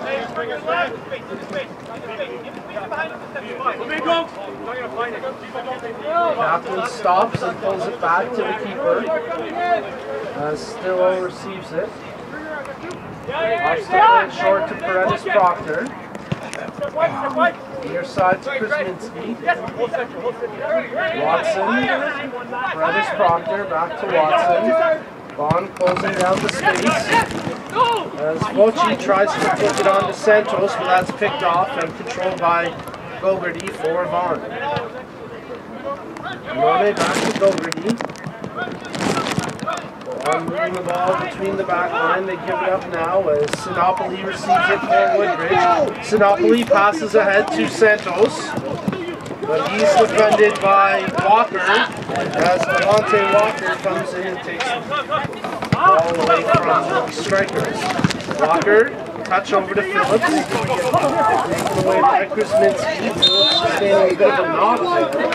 Captain stops and pulls it back to the keeper. As Stillo receives it. Off short to Paredes Proctor. Near side to Krasminski. Watson. Paredes Proctor back to Watson. Vaughan closing down the space. As Voci tries to flip it on to Santos, but that's picked off and controlled by Gogarty for Vaughan. Arnone back to Gogarty. Moving the ball between the back line, they give it up now as Sinopoli receives it for Woodbridge. Sinopoli passes ahead to Santos, but he's defended by Walker as Devontae Walker comes in and takes the ball away from the Strikers. Walker, touch over to Phillips, taken away by Krasminski. Phillips sustaining a bit of a knock there.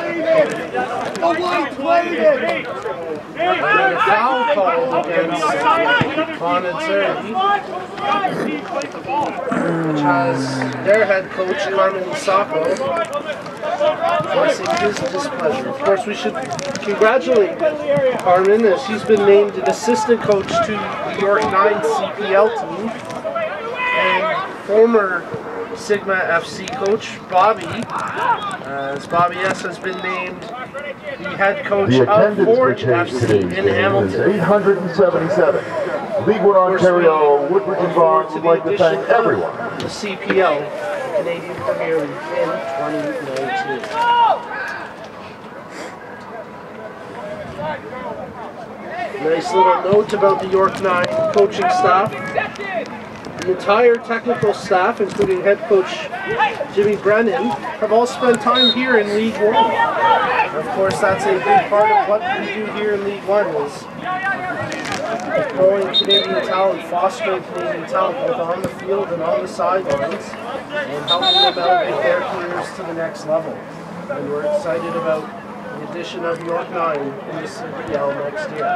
And a foul called against Vaughan Azzurri, which has their head coach, Carmen Isako, voicing his displeasure. Of course, we should congratulate Carmen as she's been named an assistant coach to the York 9 CPL team, and former Sigma FC coach, Bobby, as Bobby S. has been named the head coach The of attendance for Forge FC today's in game is Hamilton. 877. League One Ontario, Woodbridge and Vaughan would like to thank everyone. The CPL, Canadian Premier League, in 2019. Nice little note about the York 9 coaching staff. The entire technical staff, including head coach Jimmy Brennan, have all spent time here in League One. Of course, that's a big part of what we do here in League One, is growing Canadian talent, fostering Canadian talent both on the field and on the sidelines, and helping them elevate their careers to the next level. And we're excited about the addition of York 9 in the CPL next year.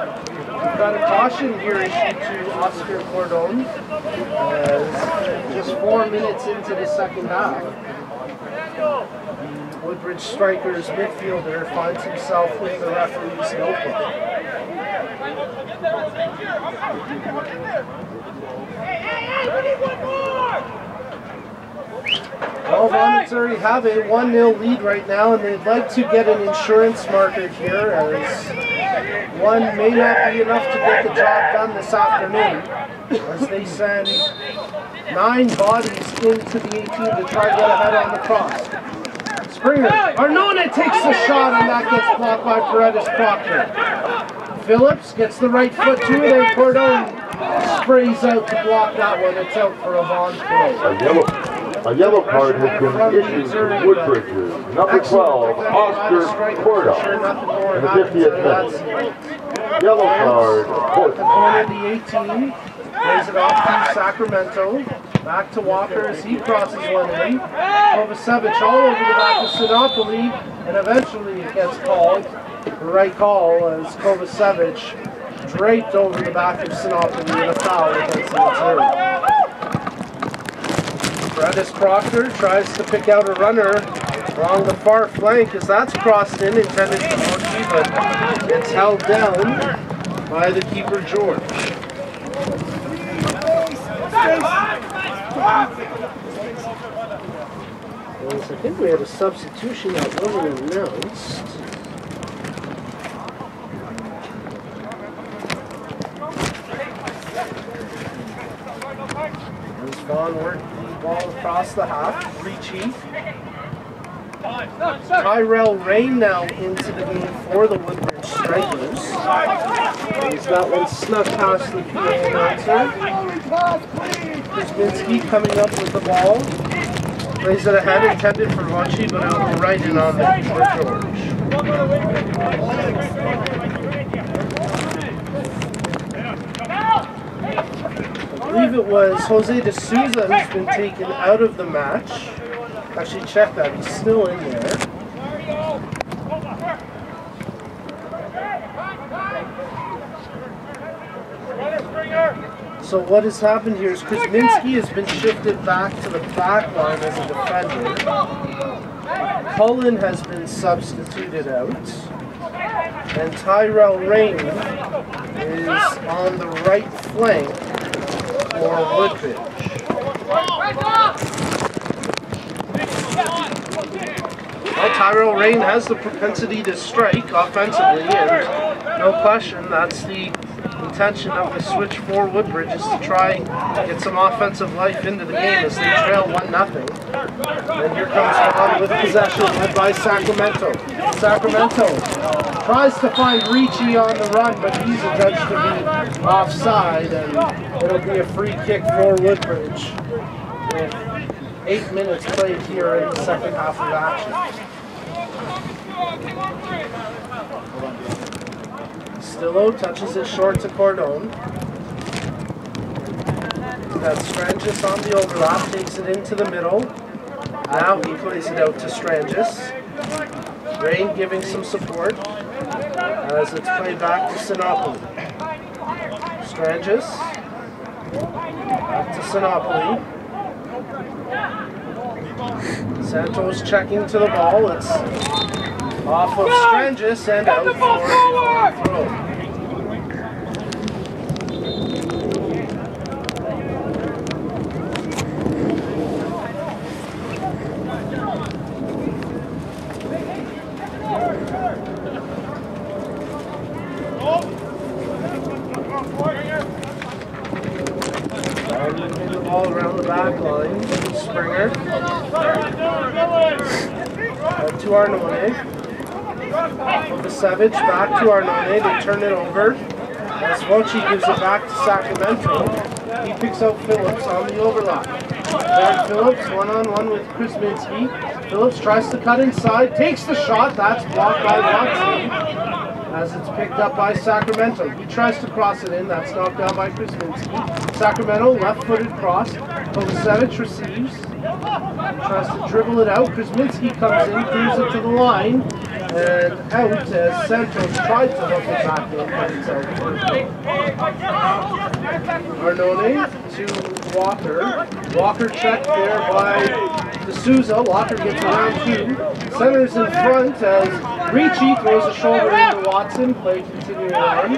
We've got a caution here issued to Oscar Cordon, as just 4 minutes into the second half, the Woodbridge Strikers midfielder finds himself with the referee's notebook. Well, Vaughan Azzurri have a 1-0 lead right now, and they'd like to get an insurance marker here, as one may not be enough to get the job done this afternoon, as they send 9 bodies into the 18 to try to get ahead on the cross. Springer, Arnone takes the shot, and that gets blocked by Paredes Proctor. Phillips gets the right foot to it, and Cordon sprays out to block that one. It's out for a Vaughan play. A yellow card has been issued to Woodbridge's number 12, Oscar Cordon, in the 50th minute. Yellow card, At the corner of the 18, plays it off to Sacramento. Back to Walker as he crosses one in. Kovacevic all over the back of Sinopoli, and eventually it gets called. The right call as Kovacevic draped over the back of Sinopoli in a foul against Azzurri. Paredes Proctor tries to pick out a runner along the far flank as that's crossed in, intended for Ricci, but it's held down by the keeper George. I think we had a substitution that wasn't announced. As Vaughan worked the ball across the half, Ricci. Tyrell Rain now into the game for the Woodbridge Strikers. He's got one snuck past the PA announcer. Kuzminski coming up with the ball. Plays it ahead, intended for Ricci, but it'll go right in on the for George. I believe it was Jose de Souza who's been taken out of the match. Actually, check that, he's still in there. So what has happened here is Kuzminski has been shifted back to the back line as a defender. Cullen has been substituted out. And Tyrell Rain is on the right flank for Woodbridge. Well, Tyrell Rain has the propensity to strike offensively, and no question that's the intention of the switch for Woodbridge, is to try and get some offensive life into the game as they trail 1-0. And here comes Vaughan with possession, led by Sacramento. Sacramento tries to find Ricci on the run, but he's adjudged to be offside, and it'll be a free kick for Woodbridge with 8 minutes played here in the second half of action. Stillo touches it short to Cordon. Got Strangis on the overlap, takes it into the middle. Now he plays it out to Strangis. Rain giving some support as it's played back to Sinopoli. Strangis. Back to Sinopoli. Santos checking to the ball. It's off of Strangis and out for a throw. Springer. To Arnone. Kovacevic back to Arnone. They turn it over. As Ricci gives it back to Sacramento. He picks out Phillips on the overlap. Derek Phillips one-on-one with Kuzminski. Phillips tries to cut inside, takes the shot. That's blocked by Watson as it's picked up by Sacramento. He tries to cross it in. That's knocked down by Kuzminski. Sacramento left-footed cross. Kovacevic receives. Tries to dribble it out. Kuzminski comes in, throws it to the line, and out as Santos tried to hook it back in, but it's out. Arnone to Walker. Walker checked there by D'Souza. Walker gets around two. Centers in front as Ricci throws a shoulder into Watson. Play continuing on.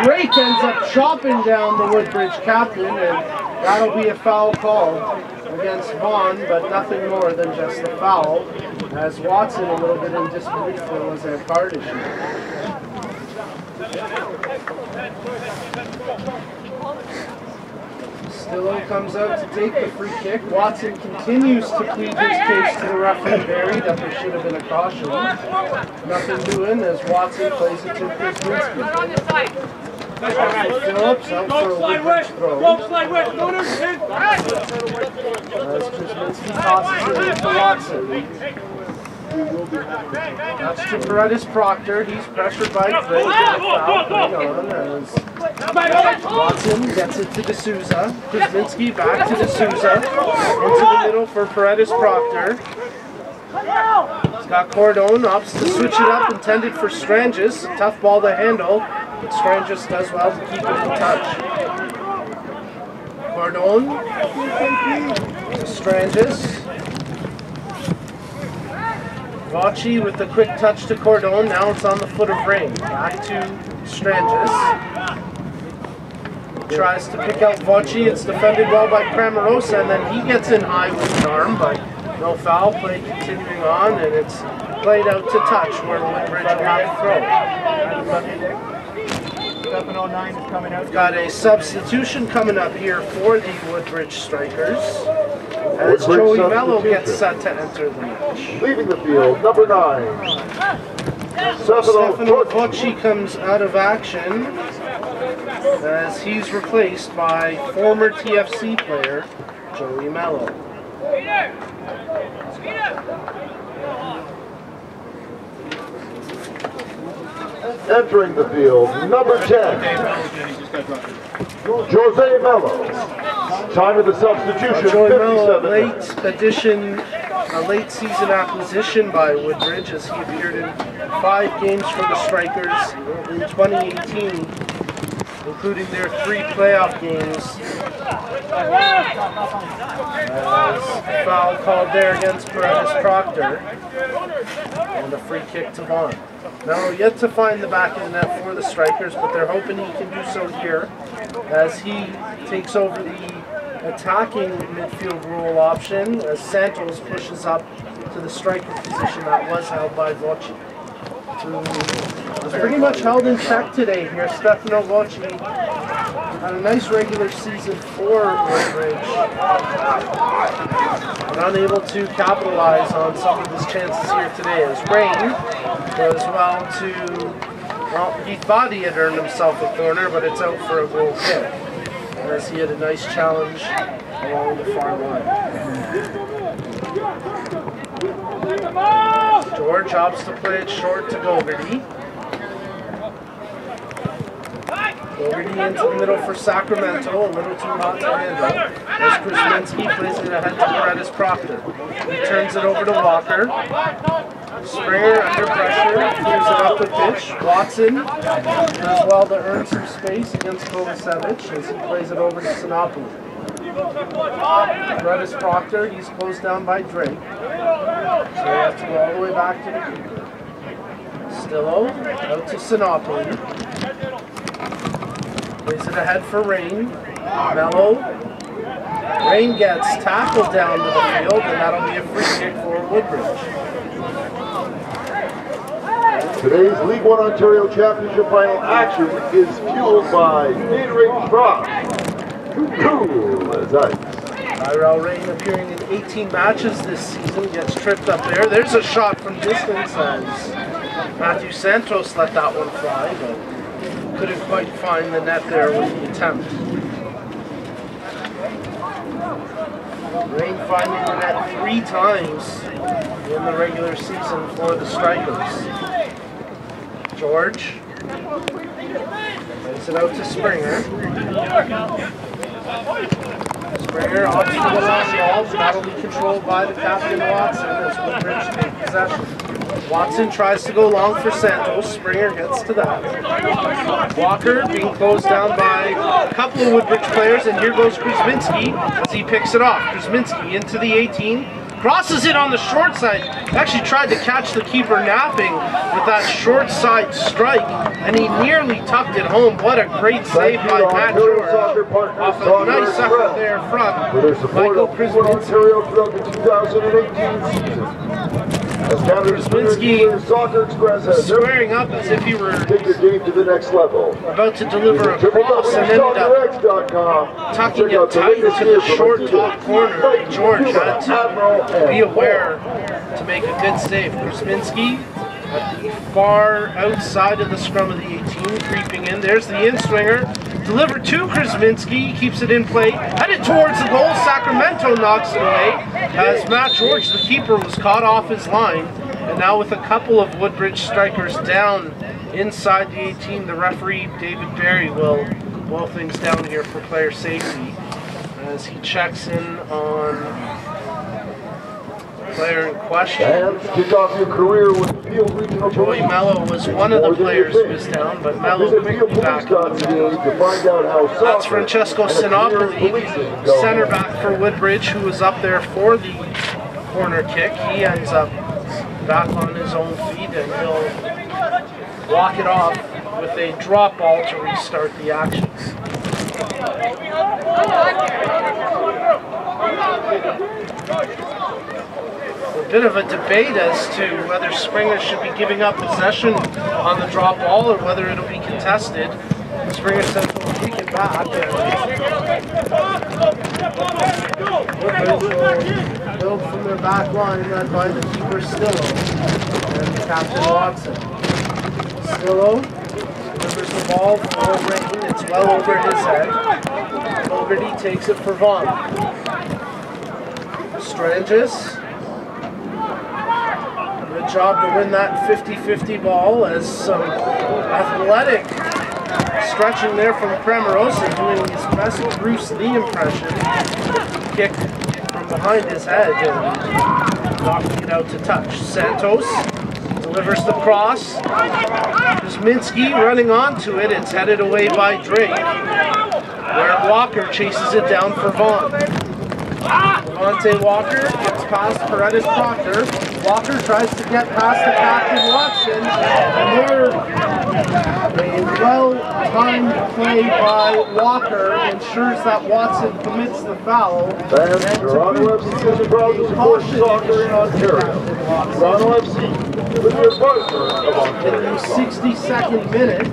Drake ends up chopping down the Woodbridge captain, and that'll be a foul call against Vaughan, but nothing more than just a foul, as Watson a little bit in disbelief there was a card issue. Stillo comes out to take the free kick. Watson continues to plead his case to the referee Barry that there should have been a caution. Nothing doing as Watson plays it to Kuzminski. Phillips out for a Woodbridge throw. As Kuzminski tosses it into Watson. That's to Paredes Proctor. He's pressured by Drake. Watson gets it to D'Souza. Kuzminski back to D'Souza. Into the middle for Paredes Proctor. He's got Cordone, opts to switch it up, intended for Strangis. Tough ball to handle, but Strangis does well to keep it in touch. Cordone to Strangis. Ricci with the quick touch to Cordone. Now it's on the foot of Rain. Back to Strangis. Tries to pick out Ricci. It's defended well by Cramarosa, and then he gets in high with his arm, but no foul. Play continuing on, and it's played out to touch where Woodbridge will have to throw. 709 is coming out. Got a substitution coming up here for the Woodbridge Strikers, as Joey Mello gets set to enter the match. Leaving the field, number 9. Stefano Ricci comes out of action as he's replaced by former TFC player Joey Mello. Entering the field, number 10. Jose Mello. Time of the substitution, Joey Mello, 57 a late season acquisition by Woodbridge as he appeared in 5 games for the Strikers in 2018, including their 3 playoff games. Foul called there against Paredes Proctor, and a free kick to Vaughan. Now yet to find the back of the net for the Strikers, but they're hoping he can do so here as he takes over the attacking midfield role option as Santos pushes up to the striker position that was held by Ricci. Was pretty much held in check today here. Stefano Ricci had a nice regular season for Woodbridge, but unable to capitalize on some of his chances here today as Rain goes well to, well, he thought he had earned himself a corner, but it's out for a goal kick, as he had a nice challenge along the far line. George opts to play it short to Gogarty. Gogarty into the middle for Sacramento, a little too hot to handle. As Kuzminski plays it ahead to Paredes Proctor. He turns it over to Walker. Springer under pressure, clears it up the pitch. Watson does well to earn some space against Kovacevic as he plays it over to Sinopoli. Paredes Proctor, he's closed down by Drake. So they have to go all the way back to the keeper. Stillo out to Sinopoli. Plays it ahead for Rain. Mello. Rain gets tackled down to the field, and that'll be a free kick for Woodbridge. Today's League One Ontario Championship final action is fueled by Gatorade Frost. Cool as ice. Tyrell Rain, appearing in 18 matches this season, gets tripped up there. There's a shot from distance as Matthew Santos let that one fly, but couldn't quite find the net there with the attempt. Rain finding the net 3 times in the regular season for the Strikers. George plays it out to Springer. Springer opts for the long ball, but that'll be controlled by the captain Watson as Woodbridge take possession. Watson tries to go long for Santos. Springer gets to that. Walker being closed down by a couple of Woodbridge players, and here goes Kuzminski as he picks it off. Kuzminski into the 18. Crosses it on the short side. Actually tried to catch the keeper napping with that short side strike, and he nearly tucked it home. What a great save by Matt George. Off a nice effort there from Michael Kuzminski. Kuzminski squaring up as if he were about to deliver a cross and ended up tucking it tight to the short top corner. George had to be aware to make a good save. Kuzminski at the far outside of the scrum of the 18, creeping in. There's the in-swinger. Delivered to Kuzminski, keeps it in play, headed towards the goal. Sacramento knocks it away as Matt George, the keeper, was caught off his line. And now with a couple of Woodbridge strikers down inside the 18, the referee, David Berry, will blow things down here for player safety as he checks in on the player in question. And kick off your career with Field Regional Joey Mello was one of the players who was down, but Mello quickly back. That's Francesco Sinopoli, center back for Woodbridge, who was up there for the corner kick. He ends up back on his own feet, and he'll walk it off with a drop ball to restart the actions. A bit of a debate as to whether Springer should be giving up possession on the drop ball or whether it'll be contested. Springer says we'll take it back. Woodbridge will build from their back line, led by the keeper Stillo and Captain Watson. Stillo delivers the ball for Rain. It's well over his head. Fogarty takes it for Vaughan. Stranges. Good job to win that 50-50 ball as some athletic stretching there from Cramarosa, doing his best Bruce Lee impression. Kick from behind his head and knocking it out to touch. Santos delivers the cross. Kuzminski running onto it. It's headed away by Drake, where Walker chases it down for Vaughan. Devontae Walker gets past Paredes Proctor. Walker tries to get past the captain Watson, and there a well-timed play by Walker ensures that Watson commits the foul. And Toronto FC is proud to support soccer in Ontario. Toronto FC with your partner of Ontario. In the 62nd minute,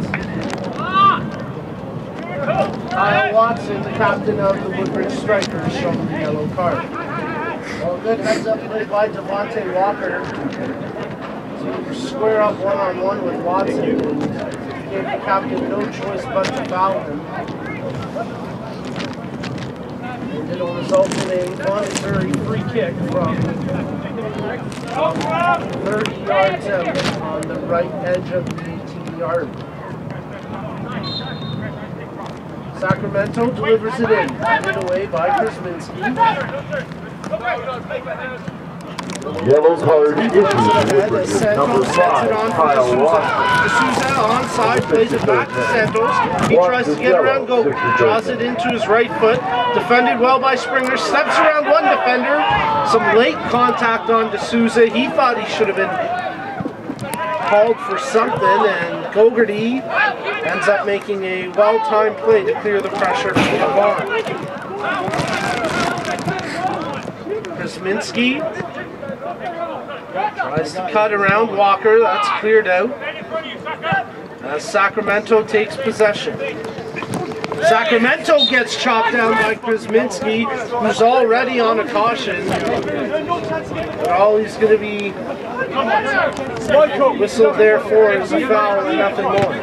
Kyle Watson, the captain of the Woodbridge Strikers, shown the yellow card. Well, good heads-up play by Devontae Walker to square up one-on-one with Watson and gave the captain no choice but to foul him. And it'll result in a Azzurri free kick from 30 yards out on the right edge of the 18-yard. Sacramento delivers it in, handed away by Kuzminski. Yellow card issued to Woodbridge. Number 5, Kyle Watson. D'Souza onside, plays it back to Santos. He tries to get around Goker, draws it into his right foot. Defended well by Springer, steps around one defender. Some late contact on D'Souza. He thought he should have been called for something, and Gogarty ends up making a well-timed play to clear the pressure from Vaughan. Kuzminski tries to cut around Walker. That's cleared out as Sacramento takes possession. Sacramento gets chopped down by Krasminski, who's already on a caution. But all he's going to be whistled there for is a foul and nothing more.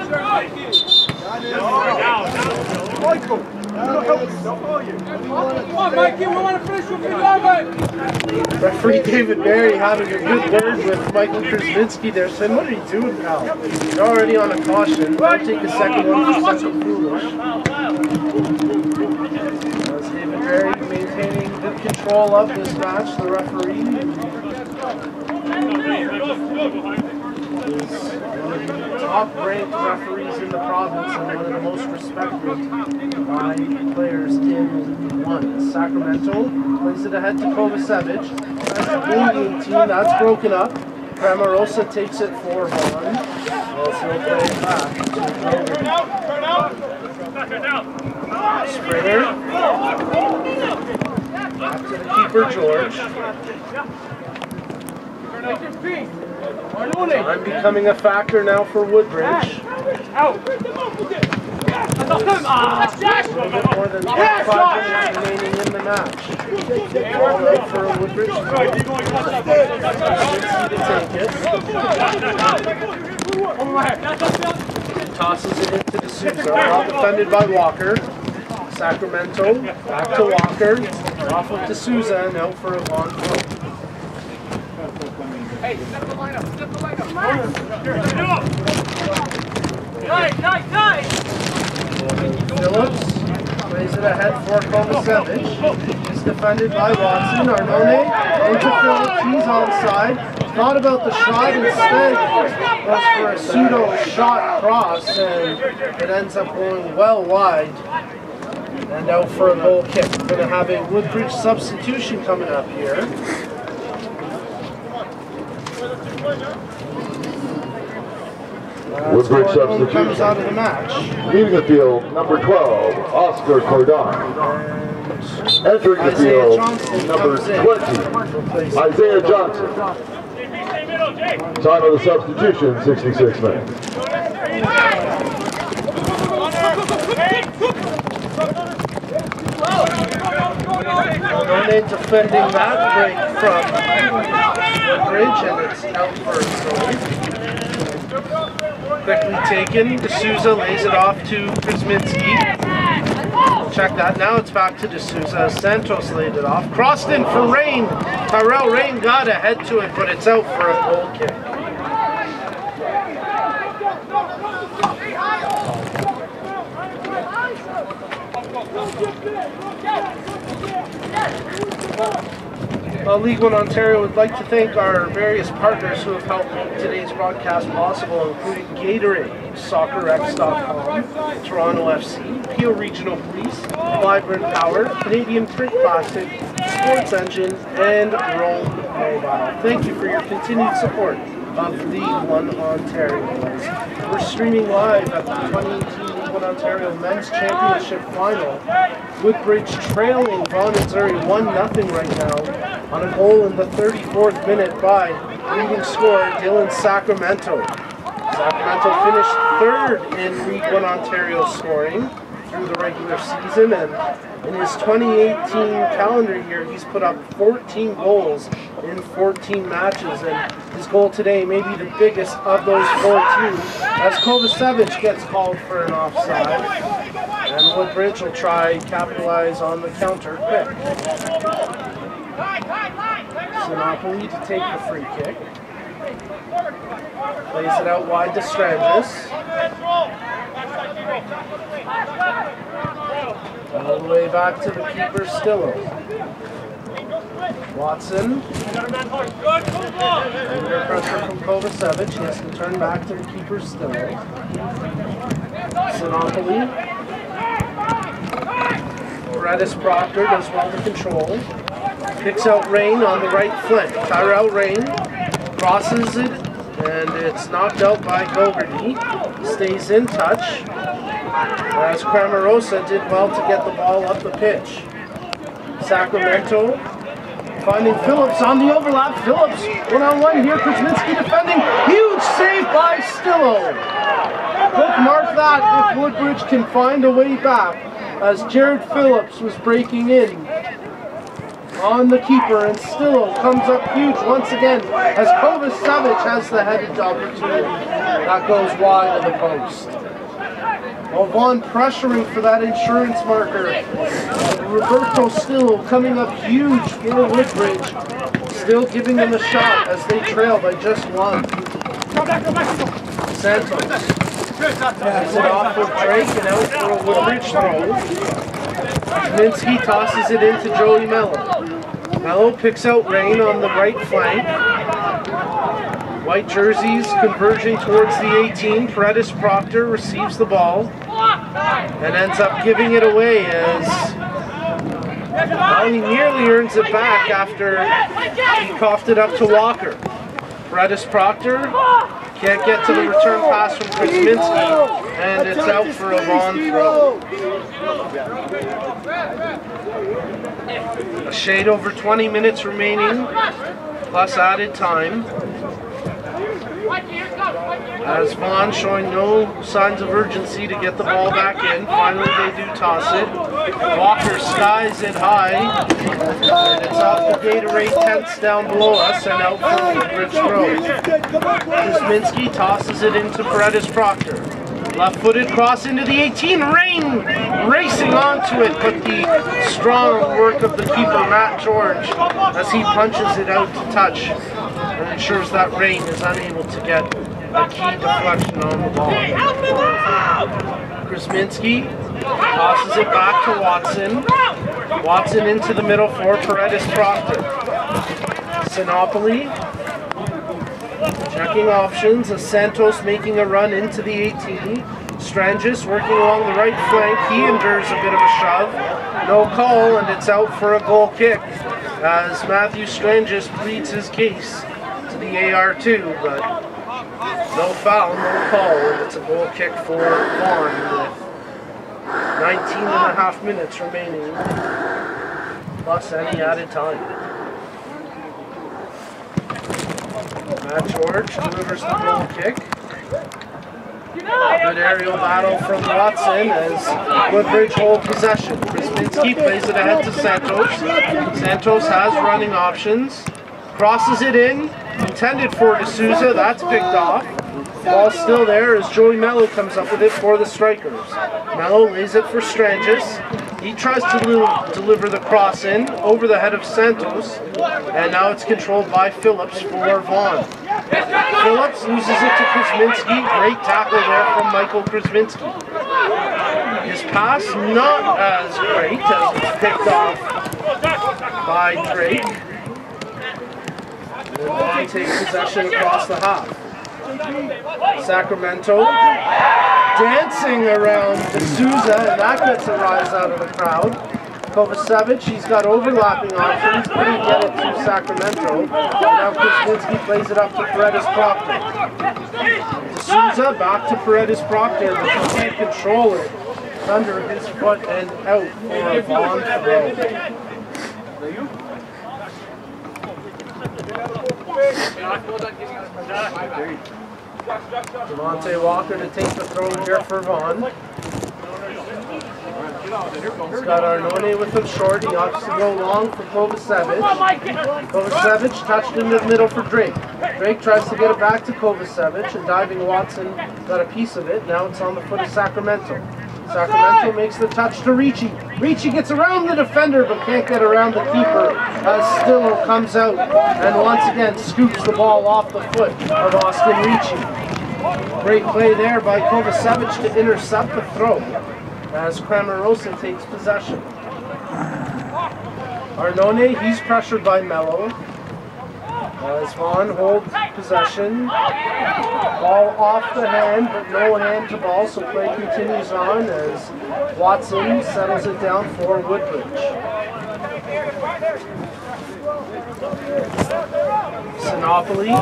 Referee David Barry having a good word with Michael Krasminski there, saying, "What are you doing, pal? You're already on a caution. Don't take a second one for something foolish." As David Barry maintaining good control of this match, the referee is one of the top-ranked referees in the province and one of the most respected by players in League One. Sacramento plays it ahead to Kovacevic. That's the Indian team, that's broken up. Cramarosa takes it for Vaughan. Well, he'll play it back. Springer. Back to the keeper, George. Time becoming a factor now for Woodbridge. A little bit more than 25 minutes remaining in the match. Ball out for Woodbridge. Easy to take it. Tosses it into D'Souza. Well defended by Walker. Sacramento back to Walker. Off of D'Souza and out for a Vaughan throw. Hey, step the lineup, step the lineup. Nice. Phillips plays it ahead for Kovacevic. It's defended by Watson. Arnone into Phillips. He's onside. Not about the shot, instead was for a pseudo shot cross, and it ends up going well wide and out for a goal kick. We're going to have a Woodbridge substitution coming up here. Woodbridge substitution. Comes out of the match. Leaving the field, number 12, Oscar Cordon. Entering the field, number 20, Isaiah Johnson. Time of the substitution, 66 minutes. Arnone defending that break from Woodbridge, and it's out for a throw. Quickly taken, D'Souza lays it off to Krasminski. Check that, now it's back to D'Souza. Santos laid it off. Crossed in for Rain. Tyrell Rain got ahead to it, but it's out for a goal kick. League One Ontario would like to thank our various partners who have helped today's broadcast possible, including Gatorade, SoccerX.com, Toronto FC, Peel Regional Police, Vibrant Power, Canadian Print Plastic, Sports Engine, and Rome Mobile. Thank you for your continued support of League One Ontario. We're streaming live at the 2018 League One Ontario Men's Championship Final. Woodbridge trailing Vaughan Azzurri 1-0 right now on a goal in the 34th minute by leading scorer Dylan Sacramento. Sacramento finished third in League One Ontario scoring through the regular season, and in his 2018 calendar year he's put up 14 goals in 14 matches, and his goal today may be the biggest of those 14 as Kovacevic gets called for an offside, and Woodbridge will try capitalize on the counter quick. Sinopoli to take the free kick. Plays it out wide to Strangis. All the way back to the keeper, Stillo. Watson. Under pressure from Kovacevic. He has to turn back to the keeper, Stillo. Sinopoli. Redis Proctor does well to control. Picks out Rain on the right flank. Tyrell Rain crosses it, and it's knocked out by Gogarty. Stays in touch, as Cramarosa did well to get the ball up the pitch. Sacramento finding Phillips on the overlap. Phillips one-on-one here. Krasminski defending. Huge save by Stillo. bookmark that if Woodbridge can find a way back, as Jared Phillips was breaking in on the keeper and still comes up huge once again as Kovacevic has the headed opportunity. That goes wide of the post. Well, Vaughan pressuring for that insurance marker. Roberto still coming up huge for Woodbridge. Still giving them a shot as they trail by just one. Santos. Is it off with Drake and out for a Woodbridge throw. Kaminsky tosses it into Joey Mello. Mello picks out Rain on the right flank. White jerseys converging towards the 18. Paredes Proctor receives the ball and ends up giving it away as he nearly earns it back after he coughed it up to Walker. Paredes Proctor can't get to the return pass from Kuzminski, and it's out for a Vaughan throw. A shade over 20 minutes remaining, plus added time. As Vaughan showing no signs of urgency to get the ball back in. Finally they do toss it. Walker skies it high. And it's off the Gatorade tents down below us and out for a Woodbridge throw. Kuzminski tosses it into Paredes Proctor. Left-footed cross into the 18. Rain racing onto it, but the strong work of the keeper, Matt George, as he punches it out to touch and ensures that Rain is unable to get a key deflection on the ball. Kuzminski tosses it back to Watson. Watson into the middle for Paredes Proctor. Sinopoli checking options as Santos making a run into the 18. Strangis working along the right flank. He endures a bit of a shove. No call, and it's out for a goal kick as Matthew Strangis pleads his case to the AR2, but no foul, no call, and it's a goal kick for Vaughan with 19.5 minutes remaining, plus any added time. Matt George delivers the goal kick. Good aerial battle from Watson as Woodbridge hold possession. Kuzminski plays it ahead to Santos. Santos has running options. Crosses it in. Intended for D'Souza. That's picked off. Ball still there as Joey Mello comes up with it for the strikers. Mello lays it for Strangis. He tries to deliver the cross in over the head of Santos, and now it's controlled by Phillips for Vaughan. Phillips loses it to Kuzminski. Great tackle there from Michael Kuzminski. His pass not as great as it's picked off by Drake. And Vaughan takes possession across the half. Sacramento dancing around D'Souza, and that gets a rise out of the crowd. Kovacevic, he's got overlapping options, couldn't get it to Sacramento. Now Kuzminski plays it up to Paredes Proctor. D'Souza back to Paredes Proctor, but he can't control it. It's under his foot and out for a Vaughan throw. Devontae Walker to take the throw here for Vaughan. He's got Arnone with him short. He opts to go long for Kovacevic. Kovacevic touched into the middle for Drake. Drake tries to get it back to Kovacevic, and diving Watson got a piece of it. Now it's on the foot of Sacramento. Sacramento makes the touch to Ricci. Ricci gets around the defender but can't get around the keeper as Stillo comes out and once again scoops the ball off the foot of Austin Ricci. Great play there by Kovacevic to intercept the throw as Cramarosa takes possession. Arnone, he's pressured by Mello. As Vaughan holds possession. Ball off the hand, but no hand to ball, so play continues on as Watson settles it down for Woodbridge. Sinopoli,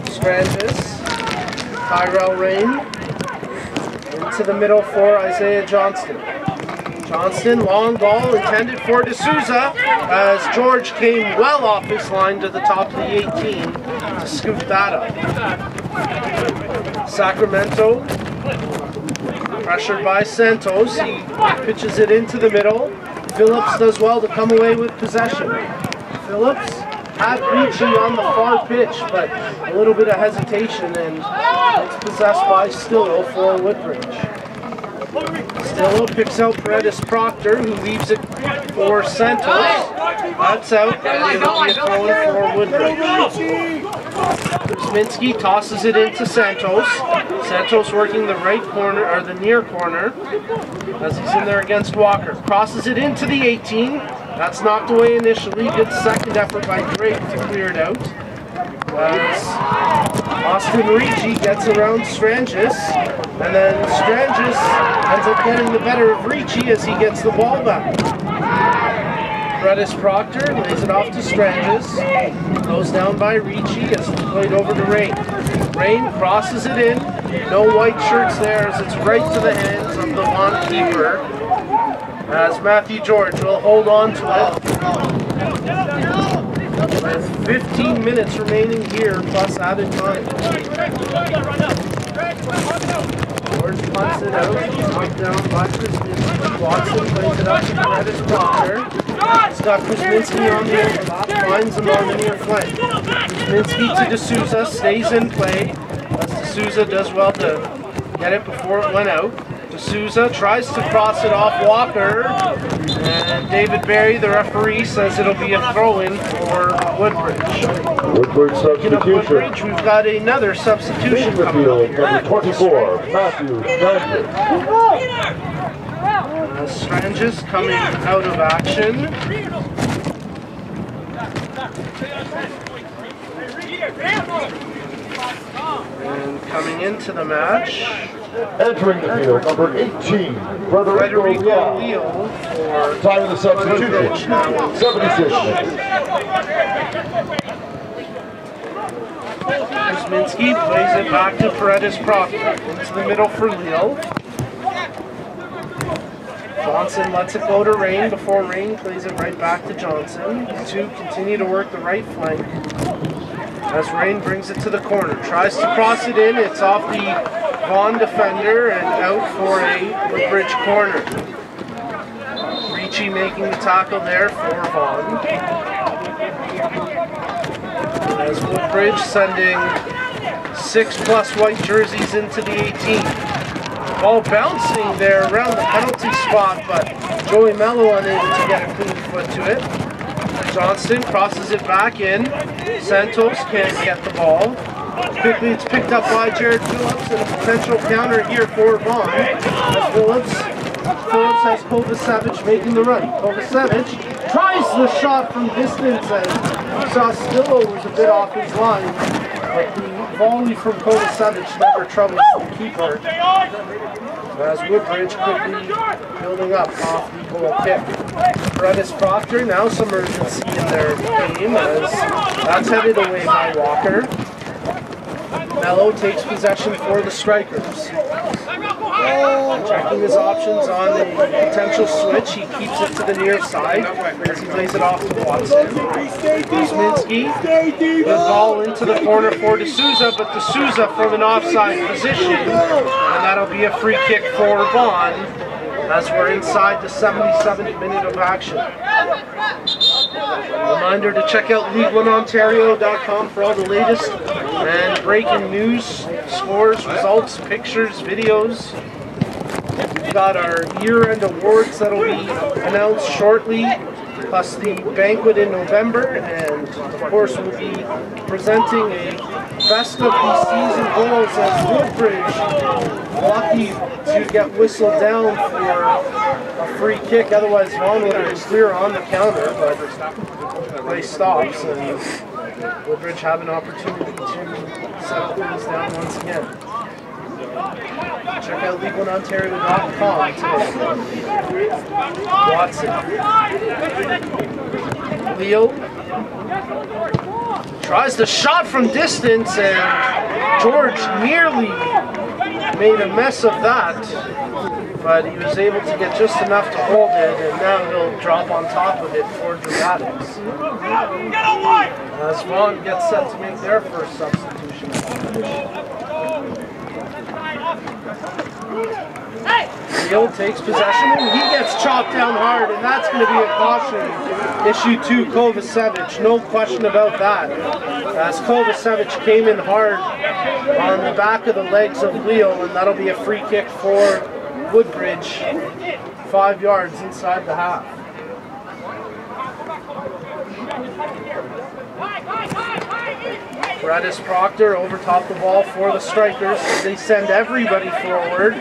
Strangis, Tyrell Rain, into the middle for Isaiah Johnston. Johnston, long ball intended for D'Souza as George came well off his line to the top of the 18 to scoop that up. Sacramento, pressured by Santos. He pitches it into the middle. Phillips does well to come away with possession. Phillips had Ricci on the far pitch, but a little bit of hesitation, and it's possessed by Stillo for Woodbridge. Stillo picks out Paredes Proctor, who leaves it for Santos. That's out, and it'll be a throw-in for Woodbridge. Kuzminski tosses it into Santos. Santos working the right corner, or the near corner, as he's in there against Walker. Crosses it into the 18. That's knocked away initially. Good second effort by Drake to clear it out. As Austin Ricci gets around Strangis, and then Strangis ends up getting the better of Ricci as he gets the ball back. Paredes Proctor lays it off to Strangis. Goes down by Ricci as it's played over to Rain. Rain crosses it in. No white shirts there as it's right to the hands of the Vaughan keeper. As Matthew George will hold on to it. With 15 minutes remaining here, plus added time. George punts it out. Knocked down by Kuzminski. Watson plays it up to Paredes Proctor. He's got Kuzminski on the overlap, finds him on the near flank. Kuzminski to D'Souza, stays in play. As D'Souza does well to get it before it went out. D'Souza tries to cross it off Walker, and David Berry, the referee, says it'll be a throw-in for Woodbridge. Woodbridge substitution. Woodbridge, we've got another substitution coming up here. Number 24, Matthew Strangis. Strangis coming out of action. And coming into the match, entering the field, number 18, Federico Leal. For time of the substitution, 76 minutes. Kuzminski plays it back to Paredes Proctor. Into the middle for Leal. Johnson lets it go to Rain before Rain plays it right back to Johnson. The two continue to work the right flank. As Rain brings it to the corner, tries to cross it in, it's off the Vaughan defender and out for a Woodbridge corner. Ricci making the tackle there for Vaughan. As Woodbridge sending 6+ white jerseys into the 18. Ball bouncing there around the penalty spot, but Joey Mello unable to get a clean foot to it. Johnston crosses it back in. Santos can't get the ball. Quickly it's picked up by Jared Phillips and a potential counter here for Vaughan. As Phillips has Kovacevic making the run. Kovacevic tries the shot from distance as you saw Stillo was a bit off his line. But the volley from Kovacevic never troubles the keeper. As Woodbridge quickly building up off the goal kick. Paredes Proctor, now some urgency in their game as that's headed away by Walker. Mello takes possession for the Strikers. Checking his options on the potential switch, he keeps it to the near side as he lays it off to Watson. Kuzminski, good ball into the corner for D'Souza, but D'Souza from an offside position, and that'll be a free kick for Vaughan as we're inside the 77th minute of action. Reminder to check out League1Ontario.com for all the latest and breaking news, scores, results, pictures, videos. We've got our year-end awards that'll be announced shortly, plus the banquet in November, and of course we'll be presenting a best of the season goals as Woodbridge lucky to get whistled down for a free kick, otherwise Vaughan would have been clear on the counter, but play stops and Woodbridge have an opportunity to settle things down once again. Check out League1Ontario.com today. Watson. Leo tries the shot from distance and George nearly made a mess of that, but he was able to get just enough to hold it, and now he'll drop on top of it for dramatics. As Vaughan gets set to make their first substitution. Field takes possession and he gets chopped down hard, and that's going to be a caution issue to Kovacevic, no question about that. As Kovacevic came in hard on the back of the legs of Leo, and that'll be a free kick for Woodbridge, 5 yards inside the half. Paredes Proctor over top the ball for the Strikers. They send everybody forward.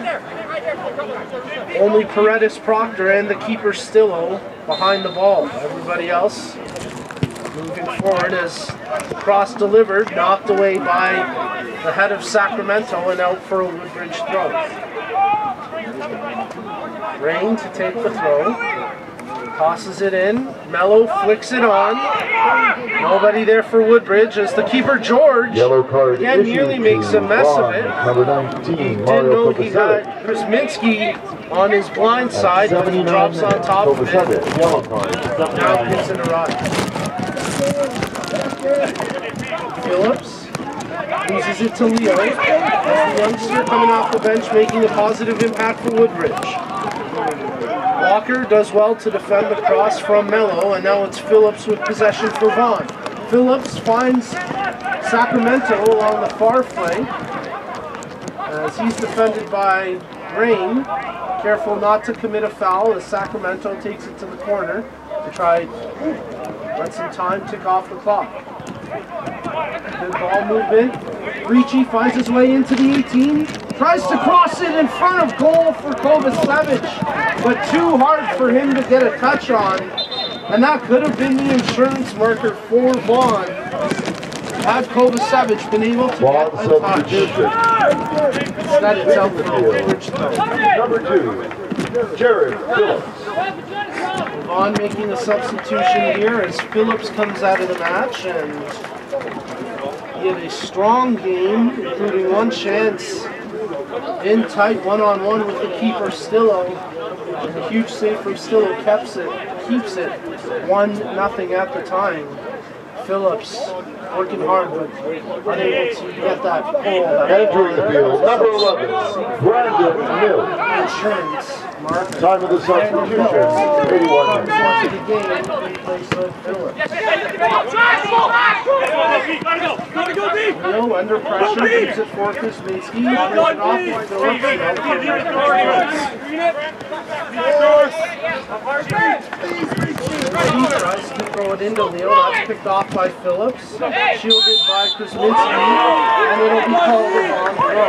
Only Paredes Proctor and the keeper Stillo behind the ball. Everybody else moving forward as cross delivered, knocked away by the head of Sacramento and out for a Woodbridge throw. Rain to take the throw. Tosses it in. Mello flicks it on. Nobody there for Woodbridge as the keeper George again nearly makes a mess of it. He didn't know he got Krasminski on his blind side, but he drops on top of it. Now hits it a run. Phillips loses it to Leo. The youngster coming off the bench making a positive impact for Woodbridge. Walker does well to defend the cross from Mello, and now it's Phillips with possession for Vaughan. Phillips finds Sacramento along the far flank as he's defended by Rain. Careful not to commit a foul as Sacramento takes it to the corner to try let some time tick off the clock. Good ball movement. Ricci finds his way into the 18. Tries to cross it in front of goal for Kovacevic, but too hard for him to get a touch on. And that could have been the insurance marker for Vaughan had Kovacevic been able to get a touch. Instead it's out for Woodbridge though. Number 2, Jared Phillips. Vaughan making a substitution here as Phillips comes out of the match, and he had a strong game, including one chance in tight one-on-one with the keeper Stillo. And a huge save from Stillo keeps it 1-0 at the time. Phillips working hard but unable to get that goal. Entering the field, number 11, Brandon Mills. Insurance marker. Time of the substitution, 81 minutes. The game in place of Phillips. Leo under pressure, keeps it for Krasminski. It off with He tries to throw it into Leo. That's picked off by Phillips. Shielded by Krasminski. And it'll be called a long throw.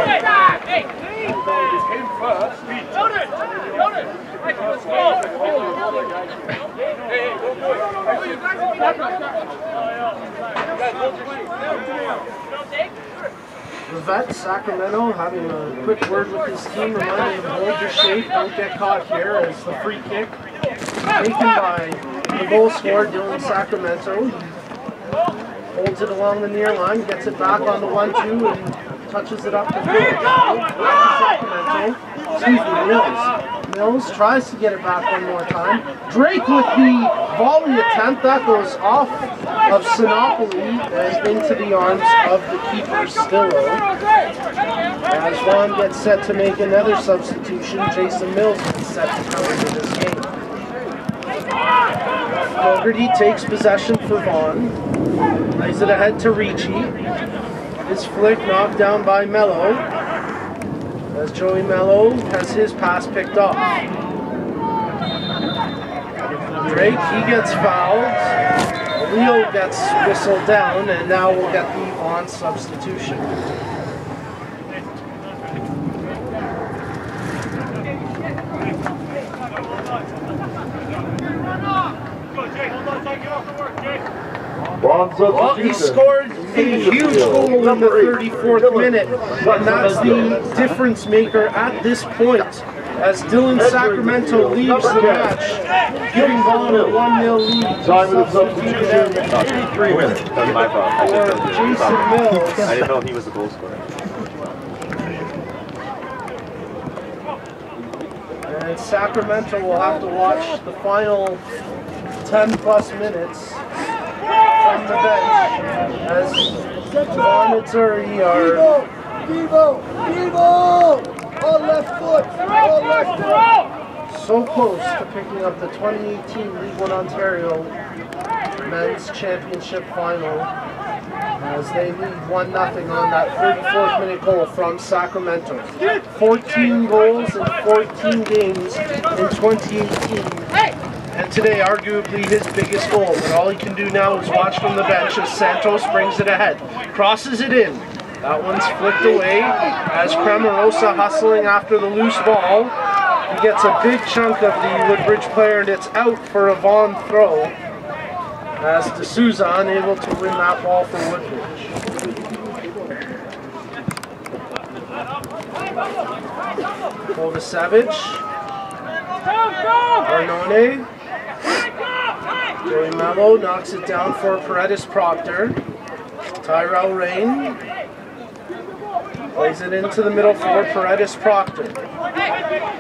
The vet, Sacramento, having a quick word with his team, reminding him, hold your shape, don't get caught here, as the free kick taken by the goal scorer, Dylan Sacramento. He holds it along the near line, gets it back on the 1-2, and touches it up to Phillips. Sacramento. Excuse me, Mills. Mills tries to get it back one more time. Drake with the volley attempt. That goes off of Sinopoli and into the arms of the keeper, Stillo. As Vaughan gets set to make another substitution, Jason Mills is set to come into this game. Fogarty takes possession for Vaughan. Lays it ahead to Ricci. His flick knocked down by Mello, as Joey Mello has his pass picked off. Drake, he gets fouled. Leo gets whistled down, and now we'll get the Vaughan substitution. Well, he scored a huge goal in the 34th minute, and that's the difference maker at this point, as Dylan Sacramento leaves the match, giving Vaughan a 1-0 lead. Time of the substitution, 3 minutes. That's my fault. Jason Mills. I didn't know he was the goal scorer. And Sacramento will have to watch the final 10+ minutes from the bench as Vaughan and Azzurri are All left foot. All left foot. So close to picking up the 2018 League One Ontario Men's Championship Final as they lead 1-0 on that 34th minute goal from Sacramento. 14 goals in 14 games in 2018. And today, arguably his biggest goal. But all he can do now is watch from the bench as Santos brings it ahead. Crosses it in. That one's flicked away as Cremarosa hustling after the loose ball. He gets a big chunk of the Woodbridge player and it's out for a Vaughan throw as D'Souza unable to win that ball for Woodbridge. Kovacevic. Arnone. Joey Mello knocks it down for Paredes Proctor. Tyrell Rain plays it into the middle for Paredes Proctor.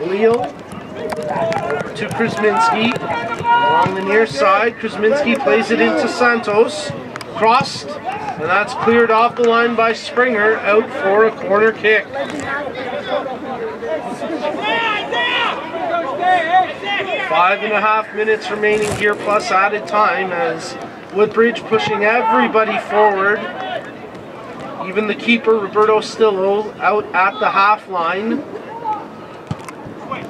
Leo over to Krasminski along the near side. Krasminski plays it into Santos. Crossed, and that's cleared off the line by Springer, out for a corner kick. 5.5 minutes remaining here plus added time as Woodbridge pushing everybody forward. Even the keeper, Roberto Stillo, out at the half line.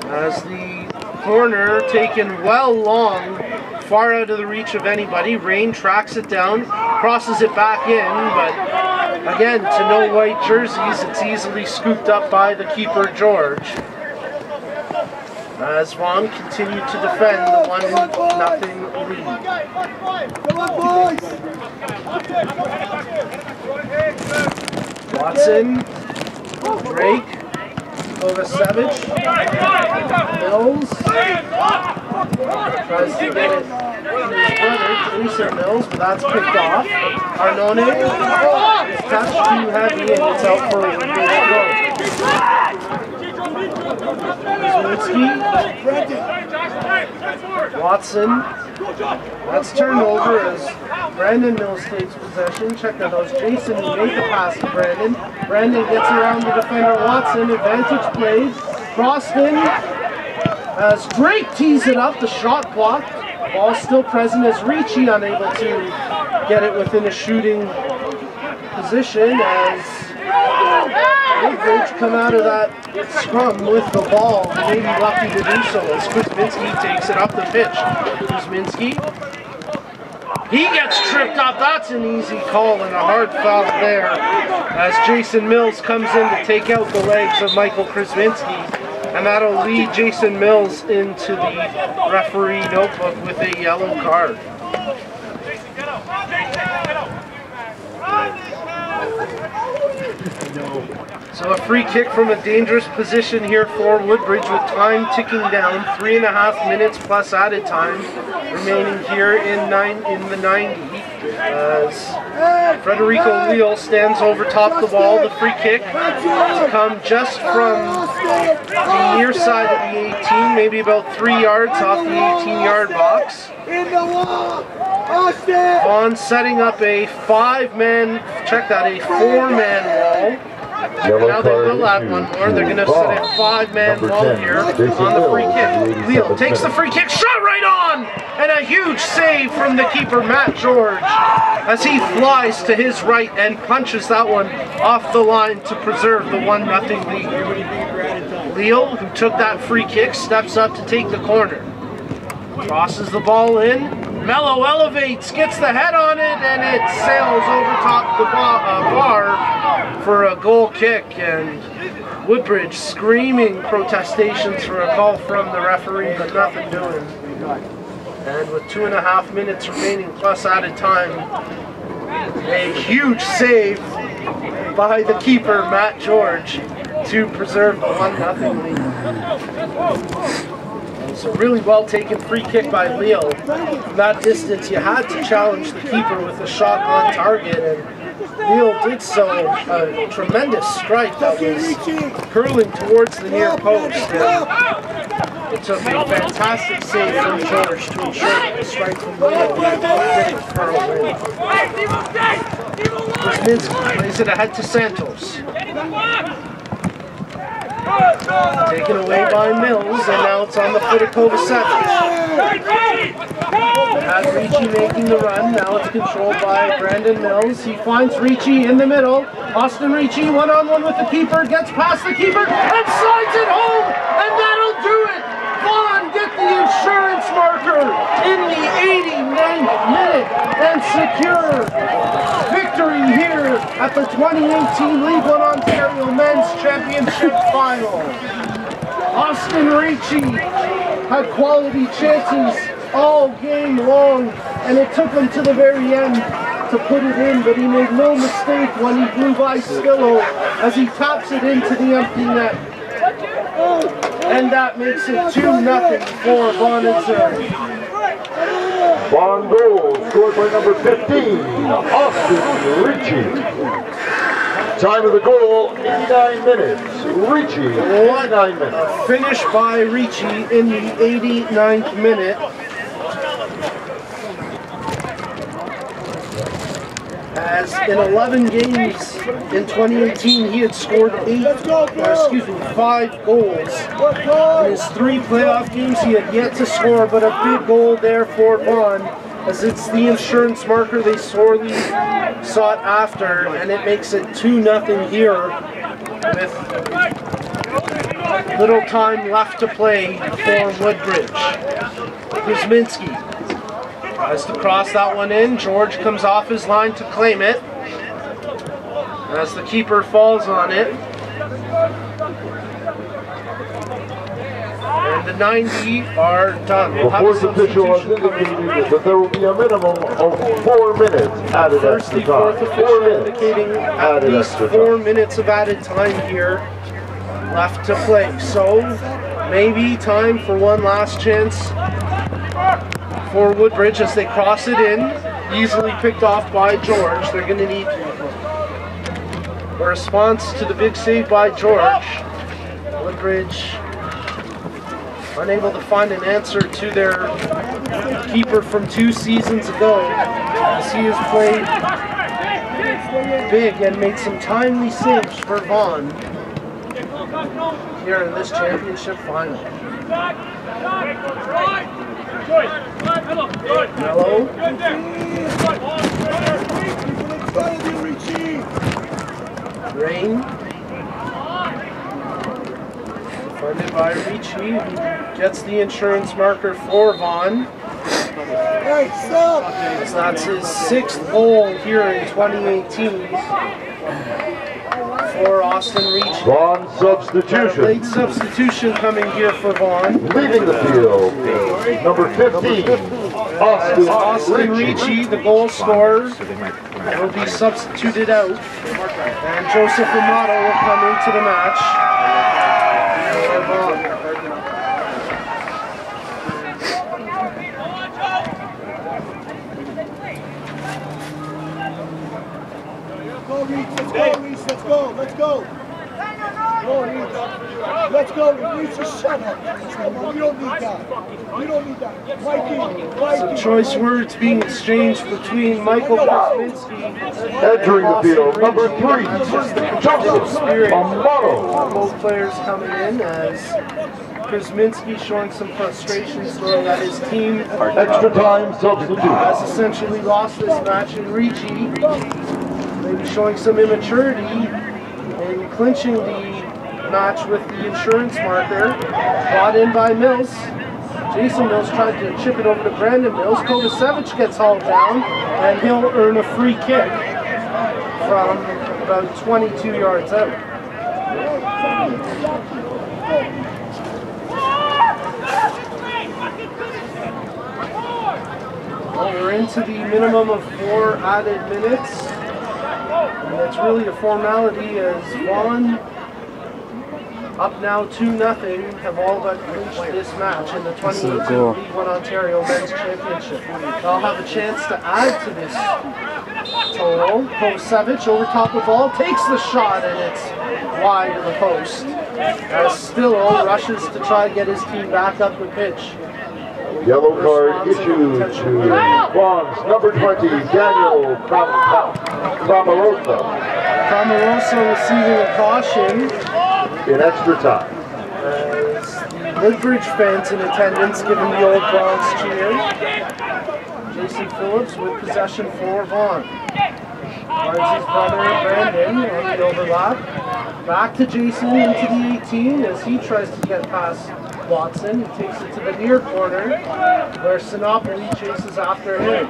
As the corner taken well long, far out of the reach of anybody. Rain tracks it down, crosses it back in, but again, to no white jerseys, it's easily scooped up by the keeper, George. As Vaughan continued to defend the 1-0 lead. Come on, boys! Watson, Drake, Kovacevic, Mills, tries to get it to his brother, Jason Mills, but that's picked off. Arnone is touched too heavy and it's out for a good throw. Watson, that's turned over as Brandon Mills takes possession. Check that out. Jason who made the pass to Brandon. Brandon gets around the defender Watson. Advantage played. Crossed in as Drake tees it up. The shot blocked. Ball still present as Ricci unable to get it within a shooting position as Woodbridge come out of that scrum with the ball. Maybe lucky to do so as Krasminski takes it up the pitch. Krasminski. He gets tripped up. That's an easy call and a hard foul there as Jason Mills comes in to take out the legs of Michael Krasminski. And that'll lead Jason Mills into the referee notebook with a yellow card. So a free kick from a dangerous position here for Woodbridge with time ticking down. 3.5 minutes plus added time remaining here in the 90. As Federico Leal stands over top the ball. The free kick to come just from the near side of the 18, maybe about 3 yards off the 18-yard box. Vaughan setting up a 5-man, check that, a 4-man wall. Now they will add one more. They're going to set a 5-man wall here on the free kick. Leal takes the free kick, shot right on! And a huge save from the keeper, Matt George, as he flies to his right and punches that one off the line to preserve the 1-0 lead. Leal, who took that free kick, steps up to take the corner. Crosses the ball in. Mello elevates, gets the head on it, and it sails over top the bar for a goal kick. And Woodbridge screaming protestations for a call from the referee, but nothing doing. And with 2.5 minutes remaining plus added time, a huge save by the keeper, Matt George, to preserve the 1-0 lead. So really well taken free kick by Leal. From that distance, you had to challenge the keeper with a shot on target, and Leal did so. A tremendous strike that was curling towards the near post. And it took a fantastic save from George to ensure that the strike from Leal did it for a win. Krasminski plays it ahead to Santos. Taken away by Mills, and now it's on the foot of Kovacevic. Had Ricci making the run, now it's controlled by Brandon Mills. He finds Ricci in the middle. Austin Ricci one-on-one with the keeper, gets past the keeper, and slides it home, and that'll do it! Vaughan get the insurance marker in the 89th minute and secure victory here at the 2018 League One Ontario Men's Championship Final. Austin Ricci had quality chances all game long, and it took him to the very end to put it in, but he made no mistake when he blew by Skillo as he taps it into the empty net. And that makes it 2-0 for Vaughan Azzurri. Vaughan goal scored by number 15, Austin Ricci. Time of the goal, 89 minutes. Ricci, 89 minutes. Finish by Ricci in the 89th minute. As in 11 games in 2018, he had scored 5 goals. In his 3 playoff games, he had yet to score, but a big goal there for Vaughan, as it's the insurance marker they sorely sought after, and it makes it 2-0 here with little time left to play for Woodbridge. Kuzminski has to cross that one in. George comes off his line to claim it as the keeper falls on it. And the 90 are done. The fourth official has indicated that there will be a minimum of 4 minutes added extra time. Fourth official indicating at least 4 minutes of added time here left to play. So maybe time for one last chance for Woodbridge as they cross it in, easily picked off by George. They're going to need a response to the big save by George. Woodbridge unable to find an answer to their keeper from 2 seasons ago, as he has played big and made some timely saves for Vaughan here in this championship final. Mello. Rain. Funded by Ricci, who gets the insurance marker for Vaughan. So that's his 6th goal here in 2018 for Austin Ricci. Vaughan substitution. Late substitution coming here for Vaughan. Leaving the field, number 15, Austin Ricci, the goal scorer, will be substituted out. And Joseph Amato will come into the match for Vaughan. Let's go. Let's go, Reese, just shut up. We don't need that. Mikey. Some choice words being exchanged between Michael Kuzminski entering the field, number 3, Joseph Amato. Both players coming in as Kuzminski showing some frustration, so that his team Extra time substitute. has essentially lost this match, and Ricci maybe showing some immaturity in clinching the match with the insurance marker. Brought in by Mills. Jason Mills tried to chip it over to Brandon Mills. Kovacevic gets hauled down, and he'll earn a free kick from about 22 yards out. Well, we're into the minimum of 4 added minutes. And it's really a formality as Vaughan, up now 2-0, have all but clinched this match in the 2018 League One Ontario Men's Championship. They'll have a chance to add to this total. Kovacevic over top of the ball, takes the shot, and it's wide of the post. As Stillo rushes to try to get his team back up the pitch. Yellow card issued to Vaughan's number 20, Daniel Cramarosa. Cramarosa receiving a caution. in extra time. As the Woodbridge fans in attendance giving the old Bronx cheer. Jason Phillips with possession for Vaughan. Finds his brother Brandon on the overlap. Back to Jason into the 18 as he tries to get past Watson. He takes it to the near corner where Sinopoli chases after him.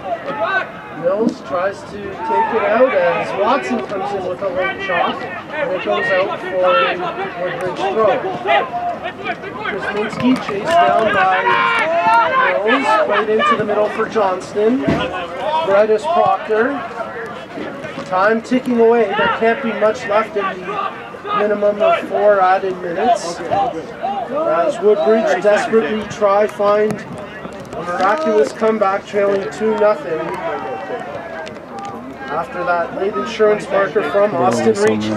Mills tries to take it out as Watson comes in with a late shot and it goes out for a Woodbridge throw. Kuzminski chased down by Mills, played into the middle for Johnston. Bredis Proctor. Time ticking away. There can't be much left in the minimum of 4 added minutes. As Woodbridge desperately try find a miraculous comeback trailing 2-0 after that late insurance marker from Austin Ricci.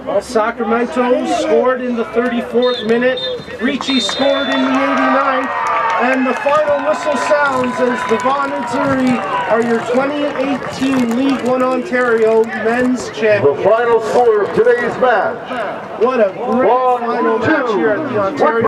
Well, Sacramento scored in the 34th minute. Ricci scored in the 89th. And the final whistle sounds as the Vaughan Azzurri are your 2018 League One Ontario men's champions. The final score of today's match. What a great final match here at the Ontario